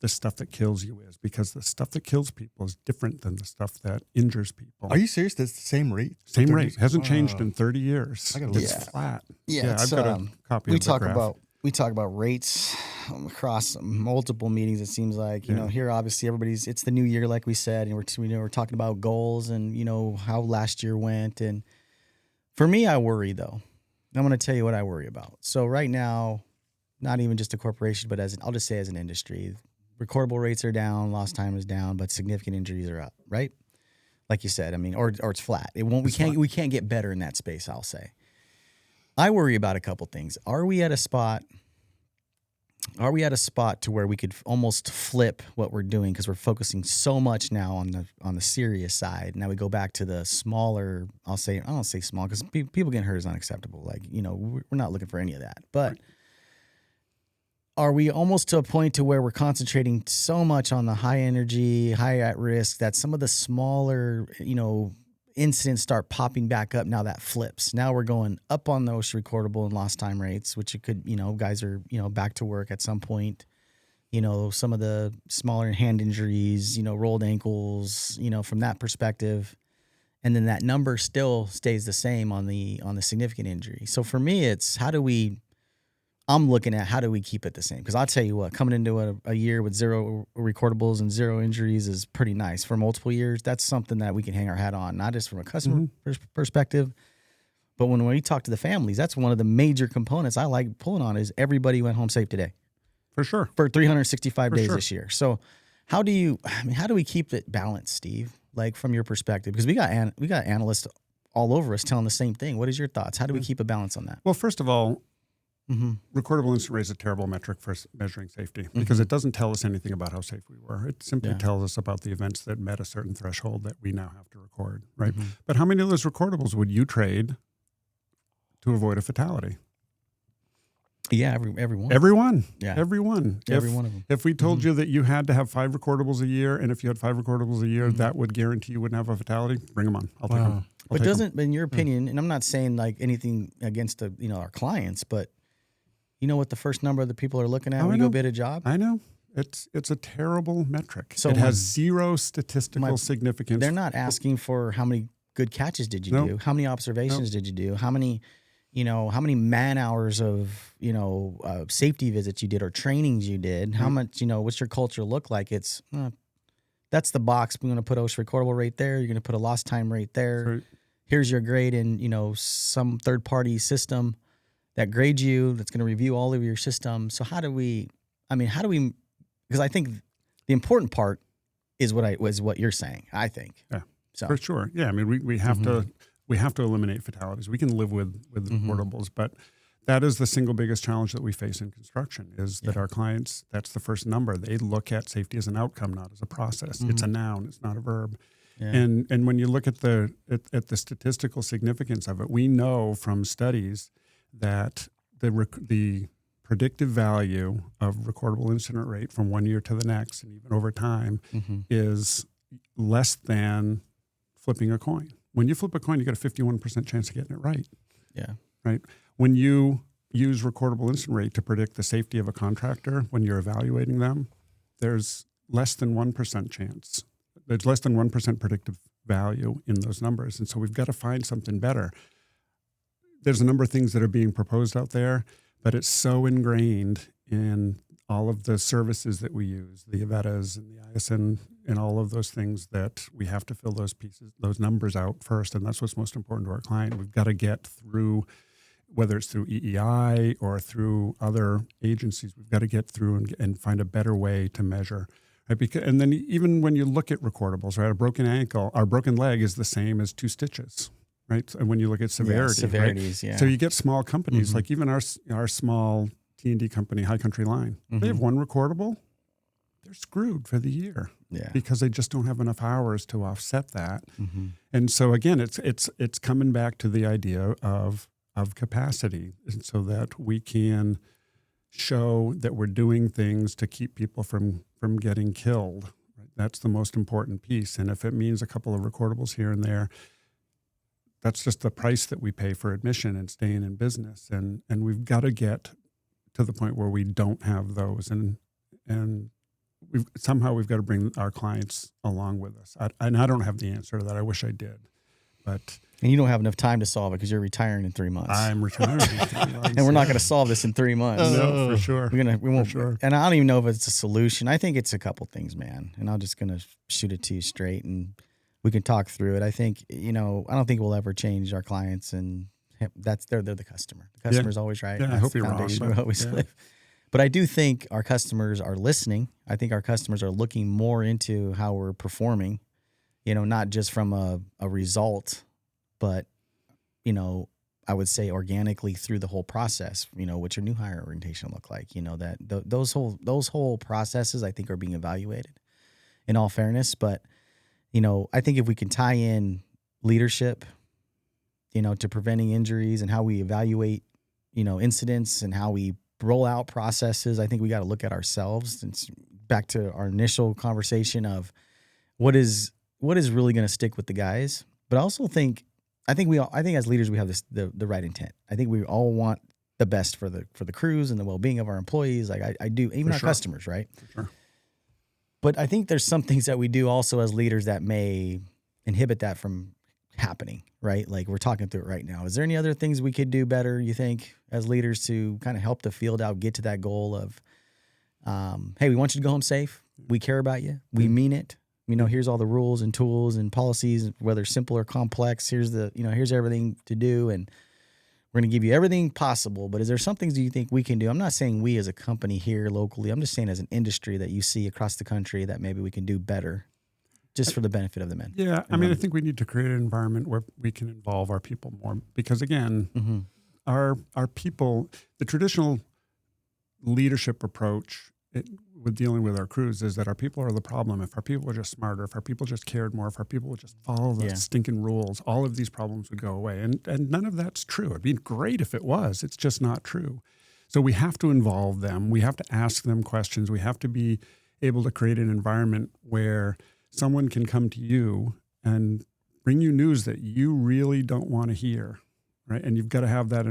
C: the stuff that kills you is, because the stuff that kills people is different than the stuff that injures people.
A: Are you serious? That's the same rate?
C: Same rate. Hasn't changed in 30 years.
A: It's
C: flat.
B: Yeah,
C: I've got a copy of the graph.
B: We talk about rates across multiple meetings. It seems like, here, obviously it's the new year, like we said, and we're talking about goals and, how last year went. And for me, I worry though. I'm going to tell you what I worry about. So right now, not even just a corporation, but I'll just say as an industry, recordable rates are down, lost time is down, but significant injuries are up, right? Like you said, or it's flat. We can't get better in that space, I'll say. I worry about a couple things. Are we at a spot to where we could almost flip what we're doing, because we're focusing so much now on the serious side? Now we go back to the smaller, I don't say small, because people getting hurt is unacceptable. Like, we're not looking for any of that. But are we almost to a point to where we're concentrating so much on the high energy, high at risk, that some of the smaller, incidents start popping back up? Now that flips. Now we're going up on those recordable and lost time rates, which it could, guys are, back to work at some point. Some of the smaller hand injuries, rolled ankles, from that perspective. And then that number still stays the same on the significant injury. So for me, it's I'm looking at how do we keep it the same? Because I'll tell you what, coming into a year with 0 recordables and 0 injuries is pretty nice. For multiple years, that's something that we can hang our hat on, not just from a customer perspective, but when we talk to the families, that's one of the major components I like pulling on is everybody went home safe today.
C: For sure.
B: For 365 days this year. So how do we keep it balanced, Steve? Like from your perspective, because we got analysts all over us telling the same thing. What is your thoughts? How do we keep a balance on that?
C: Well, first of all, recordable incident rate is a terrible metric for measuring safety, because it doesn't tell us anything about how safe we were. It simply tells us about the events that met a certain threshold that we now have to record, right? But how many of those recordables would you trade to avoid a fatality?
B: Yeah, everyone.
C: Everyone.
B: Yeah.
C: Everyone.
B: Every one of them.
C: If we told you that you had to have 5 recordables a year, and if you had 5 recordables a year, that would guarantee you wouldn't have a fatality, bring them on. I'll take them.
B: But doesn't, in your opinion, and I'm not saying like anything against our clients, but you know what the first number of the people are looking at when you go bid a job?
C: I know. It's a terrible metric.
B: So
C: it has 0 statistical significance.
B: They're not asking for how many good catches did you do? How many observations did you do? How many man hours of, safety visits you did or trainings you did? How much, what's your culture look like? It's, that's the box. We're going to put OSHA recordable rate there. You're going to put a lost time rate there.
C: Right.
B: Here's your grade in, some third party system that grades you, that's going to review all of your system. So how do we, because I think the important part is what you're saying, I think.
C: Yeah,
B: so.
C: For sure. Yeah, we have to eliminate fatalities. We can live with recordables, but that is the single biggest challenge that we face in construction is that our clients, that's the first number. They look at safety as an outcome, not as a process. It's a noun, it's not a verb. Yeah. And when you look at the statistical significance of it, we know from studies that the predictive value of recordable incident rate from one year to the next and even over time is less than flipping a coin. When you flip a coin, you got a 51% chance of getting it right.
B: Yeah.
C: Right. When you use recordable incident rate to predict the safety of a contractor, when you're evaluating them, there's less than 1% chance. There's less than 1% predictive value in those numbers. And so we've got to find something better. There's a number of things that are being proposed out there, but it's so ingrained in all of the services that we use, the Avetas and the ISN and all of those things, that we have to fill those numbers out first. And that's what's most important to our client. We've got to get through, whether it's through EEI or through other agencies, we've got to get through and find a better way to measure. Right? And then even when you look at recordables, right, a broken ankle, our broken leg is the same as 2 stitches. Right, and when you look at severities,
B: right?
C: So you get small companies like even our small T&D company, High Country Line. They have 1 recordable. they're screwed for the year
B: Yeah.
C: because they just don't have enough hours to offset that.
B: Mm-hmm.
C: And so again, it's coming back to the idea of capacity, and so that we can show that we're doing things to keep people from getting killed. Right? That's the most important piece. And if it means a couple of recordables here and there, that's just the price that we pay for admission and staying in business. And we've got to get to the point where we don't have those. And we've got to bring our clients along with us. I don't have the answer to that. I wish I did. But
B: And you don't have enough time to solve it because you're retiring in 3 months.
C: I'm retiring in 3 months.
B: And we're not going to solve this in 3 months.
C: No, for sure.
B: We won't.
C: sure.
B: And I don't even know if it's a solution. I think it's a couple things, man. And I'm just going to shoot it to you straight, and we can talk through it. I think, I don't think we'll ever change our clients, and they're the customer. The customer's always right.
C: Yeah, I
B: That's
C: hope
B: the
C: you're wrong.
B: foundation
C: But,
B: we always live. But I do think our customers are listening. I think our customers are looking more into how we're performing, not just from a result, but, I would say organically through the whole process, what's your new hire orientation look like? Those whole processes I think are being evaluated in all fairness. But, I think if we can tie in leadership, to preventing injuries and how we evaluate, incidents and how we roll out processes, I think we got to look at ourselves. It's back to our initial conversation of what is really going to stick with the guys. But I also think as leaders, we have the right intent. I think we all want the best for the crews and the well-being of our employees. Like I do, even our customers, right?
C: For sure.
B: But I think there's some things that we do also as leaders that may inhibit that from happening, right? Like we're talking through it right now. Is there any other things we could do better, you think, as leaders to kind of help the field out, get to that goal of, hey, we want you to go home safe. We care about you. We mean it. Here's all the rules and tools and policies, whether simple or complex. Here's here's everything to do, and we're going to give you everything possible. But is there some things do you think we can do? I'm not saying we as a company here locally. I'm just saying as an industry that you see across the country that maybe we can do better, just for the benefit of the men.
C: Yeah, I think we need to create an environment where we can involve our people more, because again, our people, the traditional leadership approach with dealing with our crews is that our people are the problem. If our people were just smarter, if our people just cared more, if our people would just follow the stinking rules, all of these problems would go away. And none of that's true. It'd be great if it was. It's just not true. So we have to involve them. We have to ask them questions. We have to be able to create an environment where someone can come to you and bring you news that you really don't want to hear, right? And you've got to have that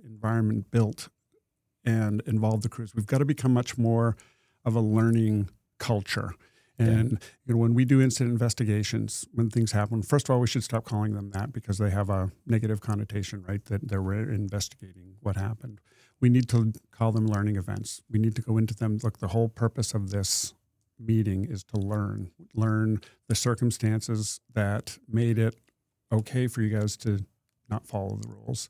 C: environment built and involve the crews. We've got to become much more of a learning culture. And when we do incident investigations, when things happen, first of all, we should stop calling them that because they have a negative connotation, right? That they're investigating what happened. We need to call them learning events. We need to go into them. Look, the whole purpose of this meeting is to learn the circumstances that made it okay for you guys to not follow the rules.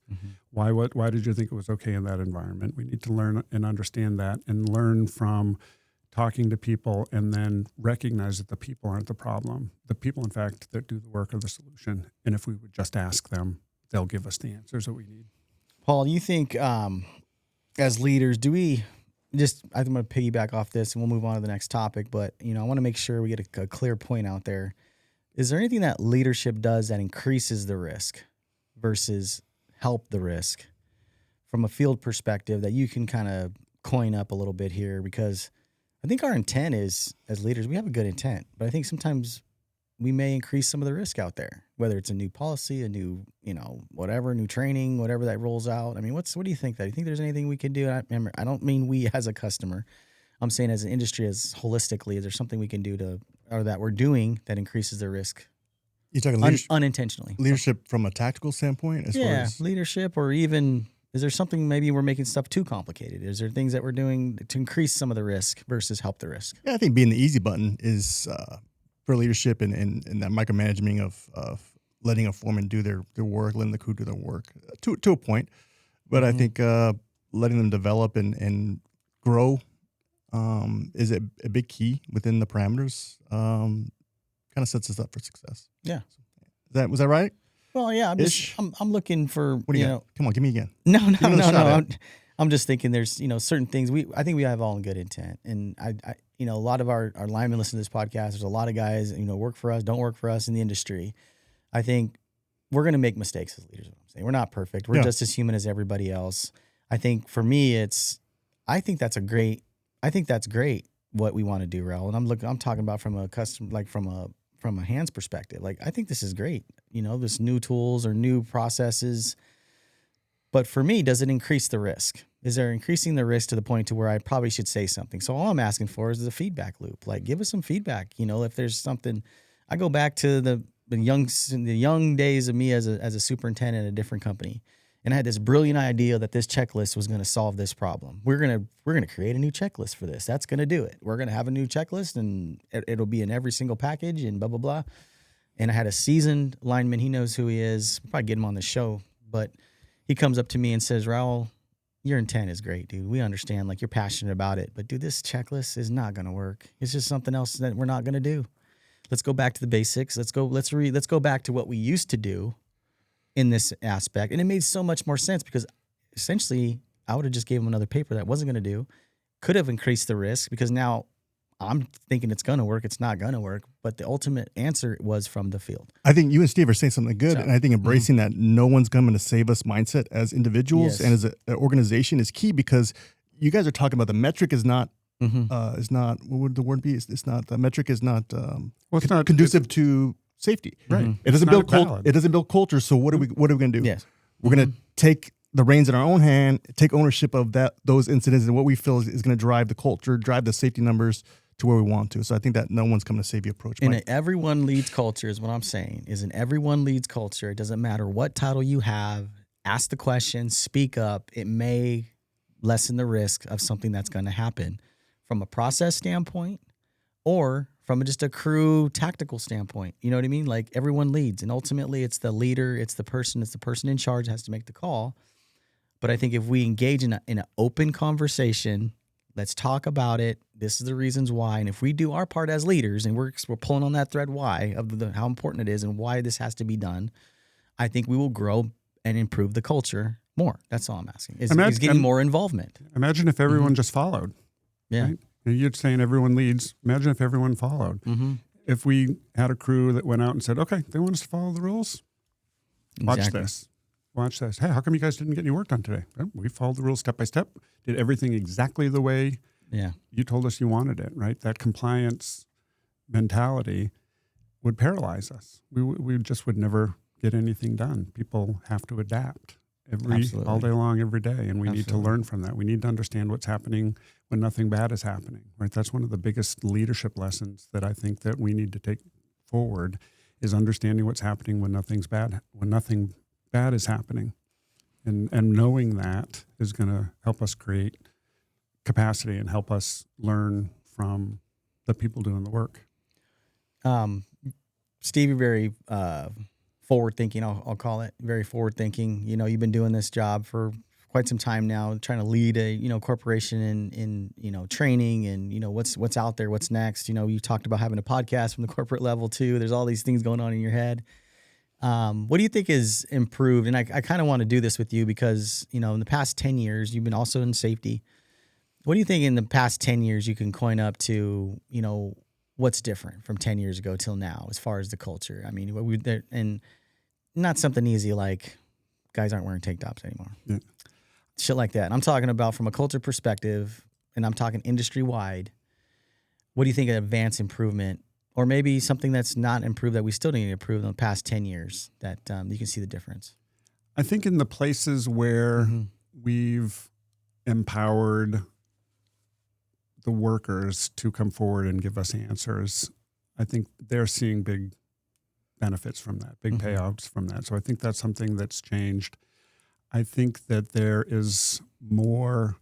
C: Why did you think it was okay in that environment? We need to learn and understand that, and learn from talking to people, and then recognize that the people aren't the problem. The people, in fact, that do the work are the solution. And if we would just ask them, they'll give us the answers that we need.
B: Paul, do you think as leaders, do we just, I'm going to piggyback off this and we'll move on to the next topic, but I want to make sure we get a clear point out there. Is there anything that leadership does that increases the risk versus help the risk from a field perspective that you can kind of coin up a little bit here? Because I think our intent is, as leaders, we have a good intent, but I think sometimes we may increase some of the risk out there, whether it's a new policy, a new, whatever, new training, whatever that rolls out. I mean, what do you think that? Do you think there's anything we can do? I don't mean we as a customer. I'm saying as an industry, as holistically, is there something we can do or that we're doing that increases the risk?
A: You're talking leadership,
B: unintentionally.
A: Leadership from a tactical standpoint? As far as
B: leadership, or even, is there something maybe we're making stuff too complicated? Is there things that we're doing to increase some of the risk versus help the risk?
A: Yeah, I think being the easy button is for leadership and that micromanaging of letting a foreman do their work, letting the crew do their work to a point. But I think letting them develop and grow is a big key within the parameters. Kind of sets us up for success.
B: Yeah.
A: Was that right?
B: Well, yeah. I'm looking for,
A: What do you got? Come on, give me again.
B: No. I'm just thinking there's, certain things I think we have all in good intent. And I a lot of our linemen listen to this podcast. There's a lot of guys, work for us, don't work for us in the industry. I think we're going to make mistakes as leaders. What I'm saying. We're not perfect. We're just as human as everybody else. I think for me, I think that's great what we want to do, Raul. And I'm talking about from a from a hands perspective. Like, I think this is great. This new tools or new processes. But for me, does it increase the risk? Is there increasing the risk to the point to where I probably should say something? So all I'm asking for is the feedback loop. Like, give us some feedback. If there's something, I go back to the young days of me as a superintendent at a different company, and I had this brilliant idea that this checklist was going to solve this problem. We're gonna create a new checklist for this. That's going to do it. We're going to have a new checklist, and it'll be in every single package, and blah blah blah. And I had a seasoned lineman. He knows who he is. We'll probably get him on the show, but he comes up to me and says, Raul, your intent is great, dude. We understand, like, you're passionate about it, but dude, this checklist is not going to work. It's just something else that we're not going to do. Let's go back to the basics. Let's go back to what we used to do in this aspect. And it made so much more sense because essentially I would have just gave him another paper that wasn't going to do, could have increased the risk because now I'm thinking it's going to work. It's not going to work. But the ultimate answer was from the field.
A: I think you and Steve are saying something good. And I think embracing that no one's coming to save us mindset as individuals and as an organization is key, because you guys are talking about the metric is not, is not, what would the word be? It's not, the metric is not,
C: it's not
A: conducive to safety.
C: Right.
A: It doesn't build culture. So what are we going to do?
B: Yes.
A: We're going to take the reins in our own hand, take ownership of those incidents and what we feel is going to drive the culture, drive the safety numbers to where we want to. So I think that no one's coming to save you approach.
B: And everyone leads culture is what I'm saying. Is an everyone leads culture. It doesn't matter what title you have. Ask the question, speak up. It may lessen the risk of something that's going to happen from a process standpoint or from just a crew tactical standpoint. You know what I mean? Like, everyone leads, and ultimately it's the leader, it's the person in charge has to make the call. But I think if we engage in an open conversation, let's talk about it. This is the reasons why. And if we do our part as leaders and we're pulling on that thread why of how important it is and why this has to be done, I think we will grow and improve the culture more. That's all I'm asking. Is getting more involvement.
C: Imagine if everyone just followed.
B: Yeah.
C: Right? You're saying everyone leads. Imagine if everyone followed. If we had a crew that went out and said, okay, they want us to follow the rules. Watch this. Hey, how come you guys didn't get any work done today? Well, we followed the rules step by step, did everything exactly the way you told us you wanted it, right? That compliance mentality would paralyze us. We just would never get anything done. People have to adapt all day long, every day, and we need to learn from that. We need to understand what's happening when nothing bad is happening, right? That's one of the biggest leadership lessons that I think that we need to take forward is understanding what's happening when nothing bad is happening. And knowing that is going to help us create capacity and help us learn from the people doing the work.
B: Steve, you're very forward-thinking, I'll call it. Very forward-thinking. You've been doing this job for quite some time now, trying to lead a corporation in training and what's out there, what's next. You talked about having a podcast from the corporate level too. There's all these things going on in your head. What do you think is improved? And I kind of want to do this with you because, in the past 10 years, you've been also in safety. What do you think in the past 10 years you can coin up to, what's different from 10 years ago till now as far as the culture? I mean, and not something easy like guys aren't wearing tank tops anymore. Yeah. Shit like that. And I'm talking about from a culture perspective, and I'm talking industry-wide. What do you think of advanced improvement? Or maybe something that's not improved that we still need to improve in the past 10 years that you can see the difference?
C: I think in the places where we've empowered the workers to come forward and give us answers, I think they're seeing big benefits from that, big payouts from that. So I think that's something that's changed. I think that there is more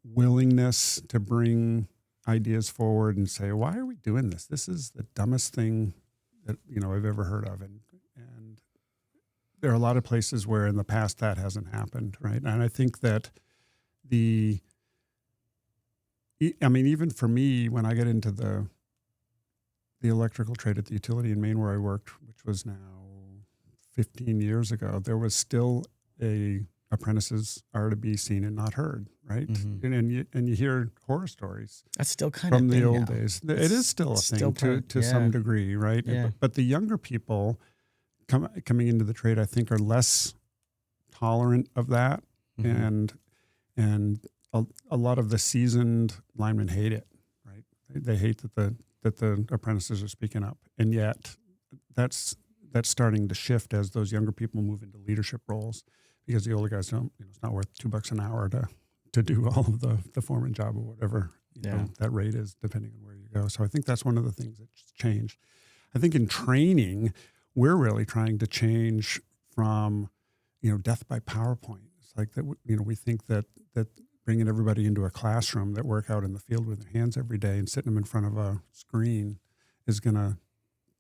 C: willingness to bring ideas forward and say, why are we doing this? This is the dumbest thing that I've ever heard of. And there are a lot of places where in the past that hasn't happened, right? And I think that even for me, when I get into the electrical trade at the utility in Maine where I worked, which was now 15 years ago, there was still a apprentices are to be seen and not heard, right? And you hear horror stories.
B: That's still kind
C: from
B: of
C: the old
B: now.
C: days. It is still a thing to
B: yeah.
C: some degree, right?
B: Yeah.
C: But the younger people coming into the trade, I think, are less tolerant of that, and a lot of the seasoned linemen hate it, right? They hate that the apprentices are speaking up, and yet that's starting to shift as those younger people move into leadership roles, because the older guys don't. It's not worth $2 an hour to do all of the foreman job or whatever that rate is, depending on where you go. So I think that's one of the things that's changed. I think in training, we're really trying to change from death by PowerPoint. It's like that. We think that bringing everybody into a classroom that work out in the field with their hands every day and sitting them in front of a screen is going to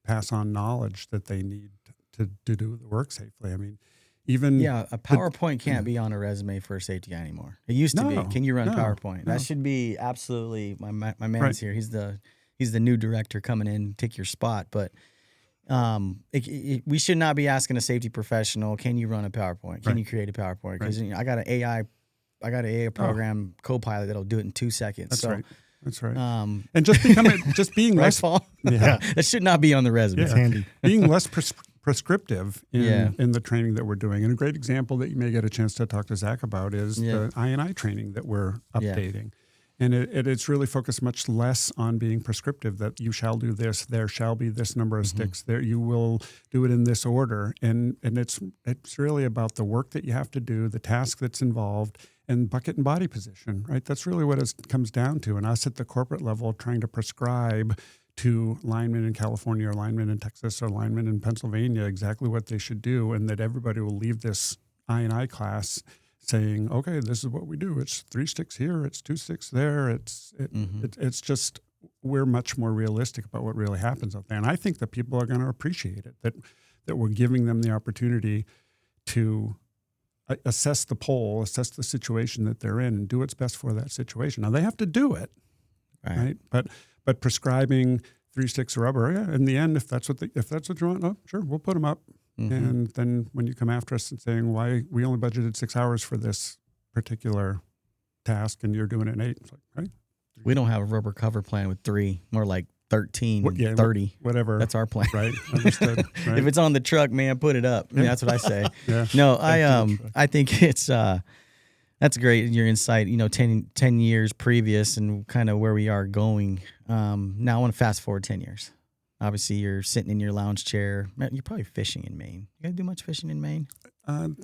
C: pass on knowledge that they need to do the work safely. I mean, even
B: a PowerPoint can't be on a resume for a safety guy anymore. It used to be. Can you run PowerPoint? That should be absolutely. My man's here. He's the new director coming in, take your spot. But we should not be asking a safety professional, can you run a PowerPoint? Can you create a PowerPoint? Because I got an AI program Copilot that'll do it in 2 seconds.
C: That's right. And just being less.
B: That should not be on the resume.
A: It's handy.
C: Being less prescriptive in the training that we're doing. And a great example that you may get a chance to talk to Zach about is the I&I training that we're updating. And it's really focused much less on being prescriptive, that you shall do this, there shall be this number of sticks, there you will do it in this order. And it's really about the work that you have to do, the task that's involved, and bucket and body position, right? That's really what it comes down to. And us at the corporate level trying to prescribe to linemen in California or linemen in Texas or linemen in Pennsylvania exactly what they should do, and that everybody will leave this I&I class saying, okay, this is what we do. It's 3 sticks here, it's 2 sticks there. It's just, we're much more realistic about what really happens out there. And I think that people are going to appreciate it, that we're giving them the opportunity to assess the pole, assess the situation that they're in, and do what's best for that situation. Now they have to do it, right? But prescribing 3 sticks of rubber, in the end, if that's what you want, sure, we'll put them up. And then when you come after us and saying why we only budgeted 6 hours for this particular task and you're doing it in 8, it's like, right?
B: We don't have a rubber cover plan with 3, more like 13, 30.
C: Whatever.
B: That's our plan.
C: Right. Understood. Right.
B: If it's on the truck, man, put it up. Yeah. That's what I say. No, I think it's that's great, your insight, 10 years previous and kind of where we are going. Now I want to fast forward 10 years. Obviously, you're sitting in your lounge chair. You're probably fishing in Maine. You guys do much fishing in Maine?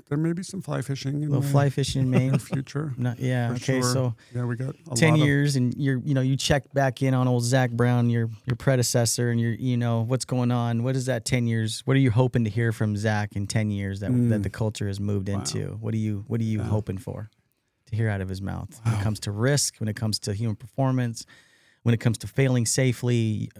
C: There may be some fly fishing in
B: fly fishing in Maine.
C: The future.
B: Okay,
C: sure.
B: So
C: we got
B: 10 years, and you check back in on old Zach Brown, your predecessor, and what's going on. What is that 10 years? What are you hoping to hear from Zach in 10 years that the culture has moved into? What are you hoping for to hear out of his mouth when it comes to risk, when it comes to human performance, when it comes to failing safely?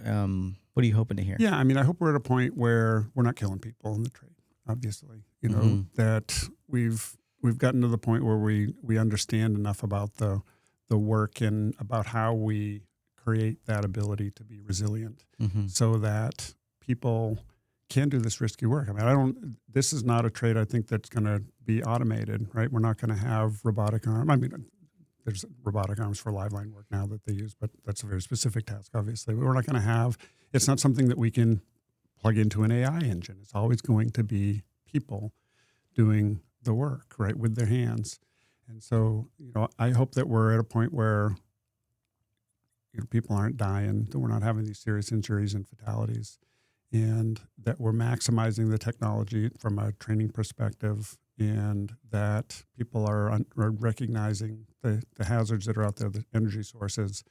B: What are you hoping to hear?
C: Yeah, I mean, I hope we're at a point where we're not killing people in the trade. Obviously, that we've gotten to the point where we understand enough about the work and about how we create that ability to be resilient, so that people can do this risky work. I mean, this is not a trade I think that's going to be automated, right? We're not going to have robotic arm. I mean, there's robotic arms for live line work now that they use, but that's a very specific task, obviously. We're not going to have, it's not something that we can plug into an AI engine. It's always going to be people doing the work, right, with their hands. And so, I hope that we're at a point where people aren't dying, that we're not having these serious injuries and fatalities, and that we're maximizing the technology from a training perspective, and that people are recognizing the hazards that are out there, the energy sources,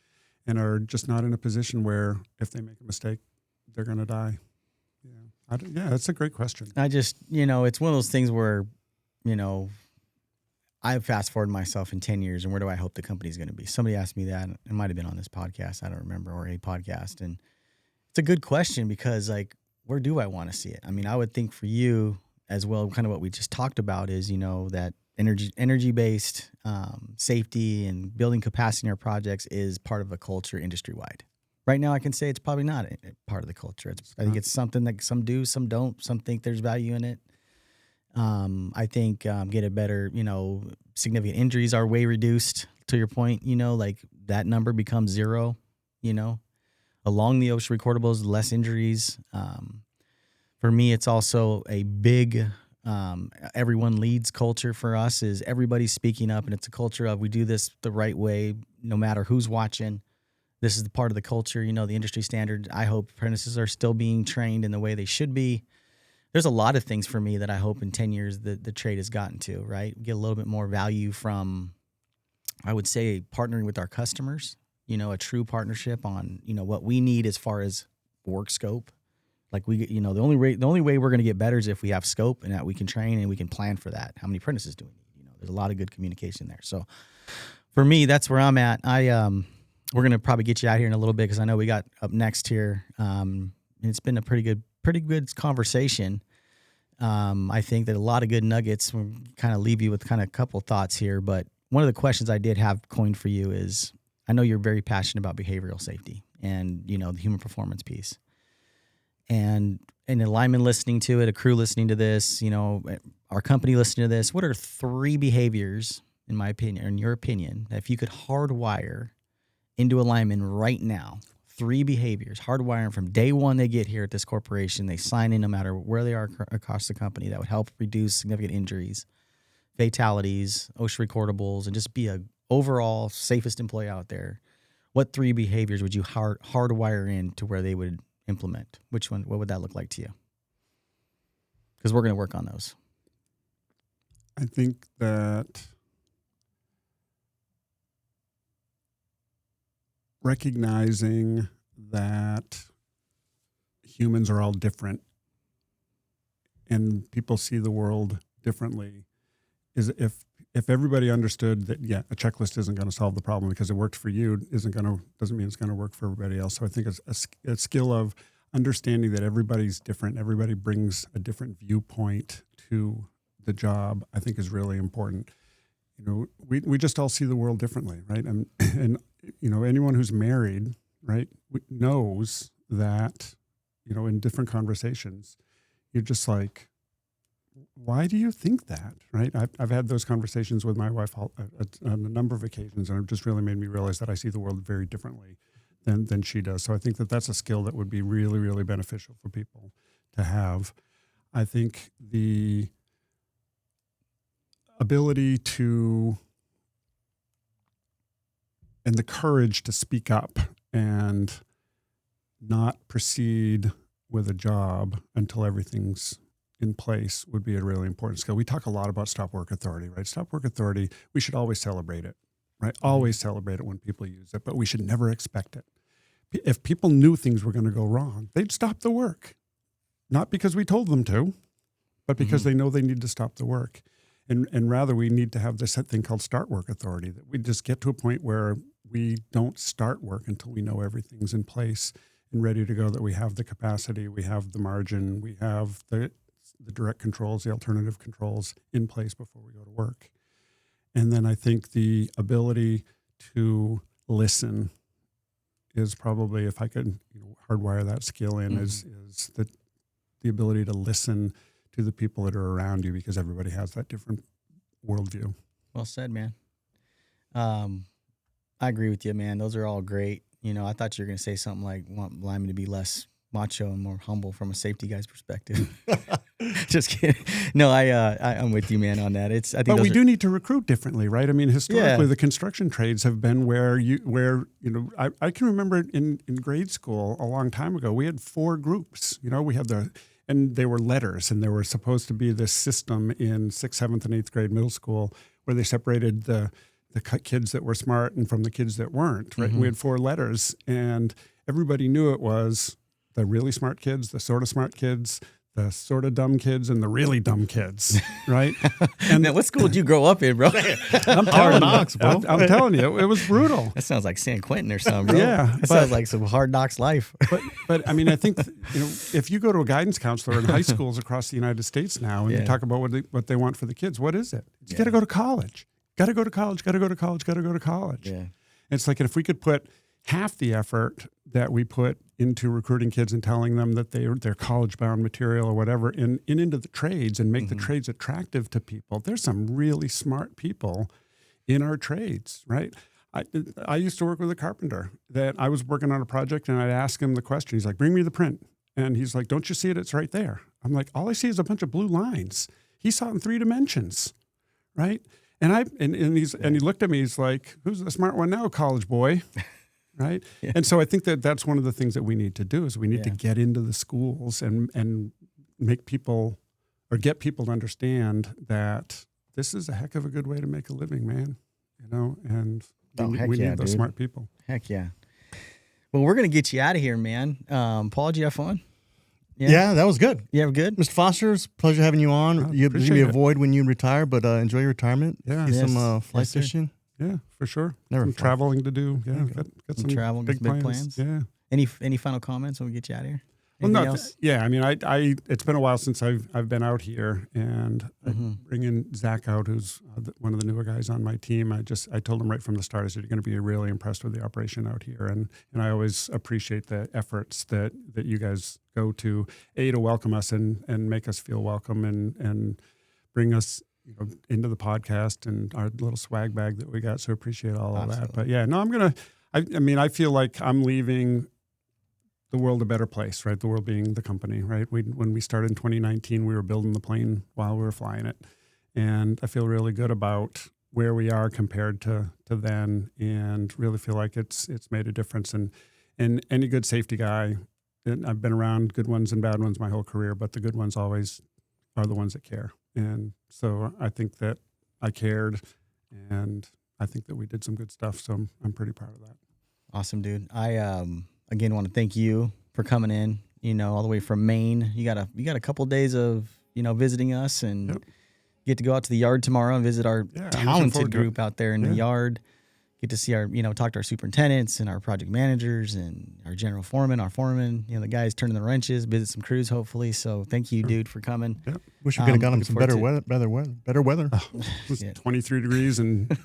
C: and are just not in a position where if they make a mistake, they're going to die. Yeah, that's a great question.
B: I just, it's one of those things where, I fast forward myself in 10 years and where do I hope the company's going to be? Somebody asked me that. It might have been on this podcast. I don't remember, or a podcast. And it's a good question because, where do I want to see it? I mean, I would think for you as well, kind of what we just talked about is, that energy-based safety and building capacity in our projects is part of a culture industry-wide. Right now, I can say it's probably not a part of the culture. I think it's something that some do, some don't. Some think there's value in it. I think get a better, significant injuries are way reduced to your point, like that number becomes zero, along the OSHA recordables, less injuries. For me, it's also a big, everyone leads culture for us is everybody's speaking up, and it's a culture of we do this the right way, no matter who's watching. This is the part of the culture, the industry standard. I hope apprentices are still being trained in the way they should be. There's a lot of things for me that I hope in 10 years the trade has gotten to, right? Get a little bit more value from, I would say, partnering with our customers, a true partnership on, what we need as far as work scope. Like the only way we're going to get better is if we have scope and that we can train and we can plan for that. How many apprentices do we need? There's a lot of good communication there. So for me, that's where I'm at. We're going to probably get you out here in a little bit because I know we got up next here. And it's been a pretty good conversation. I think that a lot of good nuggets. We'll kind of leave you with kind of a couple thoughts here. But one of the questions I did have coined for you is, I know you're very passionate about behavioral safety and, the human performance piece. And a lineman listening to it, a crew listening to this, our company listening to this, what are 3 behaviors, in my opinion, or in your opinion, that if you could hardwire into a lineman right now, 3 behaviors, hardwiring from day one they get here at this corporation, they sign in no matter where they are across the company, that would help reduce significant injuries, fatalities, OSHA recordables, and just be a overall safest employee out there. What 3 behaviors would you hardwire in to where they would implement? What would that look like to you? Because we're going to work on those.
C: I think that recognizing that humans are all different and people see the world differently is if everybody understood that, a checklist isn't going to solve the problem because it worked for you doesn't mean it's going to work for everybody else. So I think it's a skill of understanding that everybody's different. Everybody brings a different viewpoint to the job, I think is really important. We just all see the world differently, right? And anyone who's married, right, knows that, in different conversations, you're just like, why do you think that, right? I've had those conversations with my wife on a number of occasions, and it just really made me realize that I see the world very differently than she does. So I think that that's a skill that would be really, really beneficial for people to have. I think the ability to and the courage to speak up and not proceed with a job until everything's in place would be a really important skill. We talk a lot about stop work authority, right? Stop work authority, we should always celebrate it, right? Always celebrate it when people use it, but we should never expect it. If people knew things were going to go wrong, they'd stop the work. Not because we told them to, but because they know they need to stop the work. And rather, we need to have this thing called start work authority, that we just get to a point where we don't start work until we know everything's in place and ready to go, that we have the capacity, we have the margin, we have the direct controls, the alternative controls in place before we go to work. And then I think the ability to listen is probably, if I could hardwire that skill in, is the ability to listen to the people that are around you, because everybody has that different worldview.
B: Well said, man. I agree with you, man. Those are all great. I thought you were going to say something like want linemen to be less macho and more humble from a safety guy's perspective. Just kidding. No, I'm with you, man, on that.
C: But we do need to recruit differently, right? I mean, historically, the construction trades have been where I can remember in grade school a long time ago, we had 4 groups. We had and they were letters, and there were supposed to be this system in 6th, 7th, and 8th grade middle school where they separated the kids that were smart and from the kids that weren't, right? We had 4 letters, and everybody knew it was the really smart kids, the sort of smart kids, the sort of dumb kids, and the really dumb kids, right?
B: And now, what school did you grow up in, bro?
C: I'm telling you, it was brutal.
B: That sounds like San Quentin or something, bro.
C: Yeah.
B: That sounds like some hard knocks life.
C: But I mean, I think, if you go to a guidance counselor in high schools across the United States now, and you talk about what they want for the kids, what is it? You got to go to college. Got to go to college, got to go to college, got to go to college.
B: Yeah.
C: It's like, if we could put half the effort that we put into recruiting kids and telling them that they're college-bound material or whatever and into the trades and make the trades attractive to people. There's some really smart people in our trades, right? I used to work with a carpenter that I was working on a project, and I'd ask him the question. He's like, bring me the print. And he's like, don't you see it? It's right there. I'm like, all I see is a bunch of blue lines. He saw it in 3 dimensions, right? And he looked at me. He's like, "Who's the smart one now, college boy?" Right? Yeah. And so I think that's one of the things that we need to do is we need to get into the schools and make people or get people to understand that this is a heck of a good way to make a living, man. And we need those smart people.
B: Heck yeah. Well, we're gonna get you out of here, man. Paul, did you have fun?
A: Yeah, that was good.
B: Yeah, good.
A: Mr. Foster, it's a pleasure having you on. You'll be a void when you retire, but enjoy your retirement.
C: Yeah.
A: Get some fly fishing.
C: Yeah, for sure.
A: Never
C: traveling to do. Yeah, got some
B: travel,
C: big plans. Yeah.
B: Any final comments when we get you out of here?
C: Well, I mean, I it's been a while since I've been out here, and bringing Zach out, who's one of the newer guys on my team. I told him right from the start, I said, you're going to be really impressed with the operation out here, and I always appreciate the efforts that you guys go to welcome us and make us feel welcome and bring us into the podcast and our little swag bag that we got. So appreciate all of that. But yeah, no, I mean, I feel like I'm leaving the world a better place, right? The world being the company, right? When we started in 2019, we were building the plane while we were flying it. And I feel really good about where we are compared to then, and really feel like it's made a difference. And any good safety guy, and I've been around good ones and bad ones my whole career, but the good ones always are the ones that care. And so I think that I cared, and I think that we did some good stuff. So I'm pretty proud of that.
B: Awesome, dude. I, again, want to thank you for coming in, all the way from Maine. You got a couple of days of, visiting us, and get to go out to the yard tomorrow and visit our talented group out there in the yard. Get to see talk to our superintendents and our project managers and our general foreman, the guys turning the wrenches, visit some crews, hopefully. So thank you, dude, for coming.
A: Yep. Wish we could have gotten some better weather.
C: Oh, it was 23 degrees and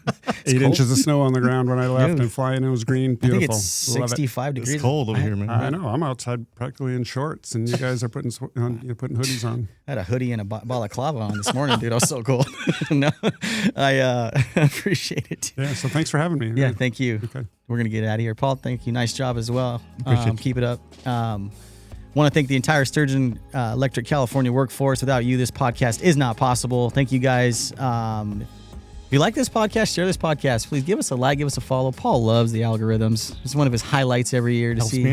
C: 8 inches of snow on the ground when I left, and flying. It was green, beautiful.
B: I think it's 65 degrees.
A: It's cold over here, man.
C: I know. I'm outside practically in shorts, and you guys are putting hoodies on.
B: I had a hoodie and a balaclava on this morning, dude. I was so cold. No, I appreciate it.
C: Yeah, so thanks for having me.
B: Yeah, thank you. Okay. We're going to get out of here. Paul, thank you. Nice job as well. Keep it up. Want to thank the entire Sturgeon Electric California workforce. Without you, this podcast is not possible. Thank you, guys. If you like this podcast, share this podcast. Please give us a like, give us a follow. Paul loves the algorithms. It's one of his highlights every year to
A: helps
B: see.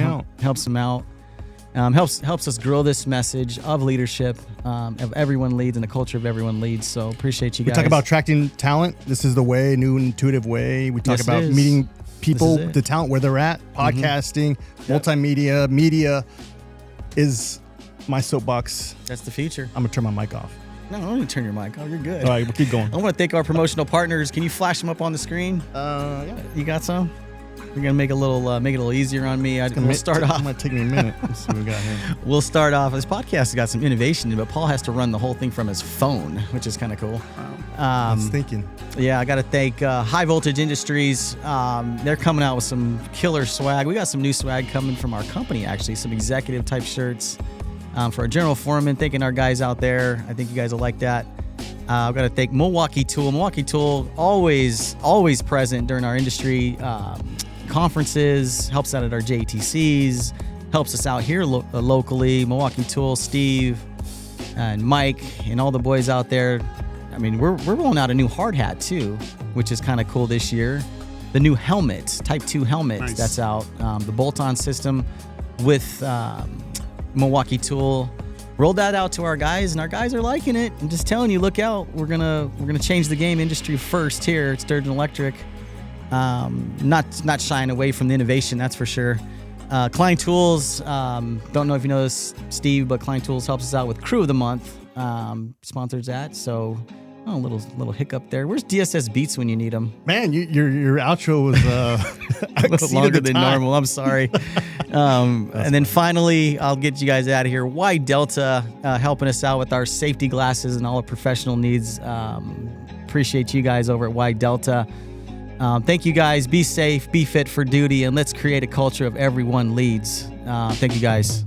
B: Helps him out. Helps us grow this message of leadership, of everyone leads, and the culture of everyone leads. So appreciate you guys.
A: We talk about attracting talent. This is the way, new intuitive way. We talk about meeting people, the talent where they're at, podcasting, multimedia, media is my soapbox.
B: That's the future.
A: I'm going to turn my mic off.
B: No, I don't need to turn your mic off. You're good.
A: All right, we'll keep going.
B: I want to thank our promotional partners. Can you flash them up on the screen?
A: Yeah.
B: You got some? We're gonna make it a little easier on me. We'll start off.
A: It might take me a minute. Let's see what we got here.
B: We'll start off. This podcast has got some innovation, but Paul has to run the whole thing from his phone, which is kind of cool.
A: I was thinking.
B: Yeah, I got to thank High Voltage Industries. They're coming out with some killer swag. We got some new swag coming from our company, actually, some executive type shirts for our general foreman. Thanking our guys out there. I think you guys will like that. I've got to thank Milwaukee Tool. Milwaukee Tool, always present during our industry conferences, helps out at our JTCs, helps us out here locally. Milwaukee Tool, Steve and Mike and all the boys out there. I mean, we're rolling out a new hard hat too, which is kind of cool this year. The new helmet, Type 2 helmet, nice. That's out. The bolt-on system with Milwaukee Tool. Rolled that out to our guys, and our guys are liking it. I'm just telling you, look out. We're gonna change the game industry first here at Sturgeon Electric. Not shying away from the innovation, that's for sure. Klein Tools, don't know if you know this, Steve, but Klein Tools helps us out with Crew of the Month, sponsors that. So, a little hiccup there. Where's DSS Beats when you need them?
A: Man, your outro was
B: a little longer than normal. I'm sorry. And then finally, I'll get you guys out of here. Wye Delta helping us out with our safety glasses and all the professional needs. Appreciate you guys over at Wye Delta. Thank you guys. Be safe, be fit for duty, and let's create a culture of everyone leads. Thank you guys.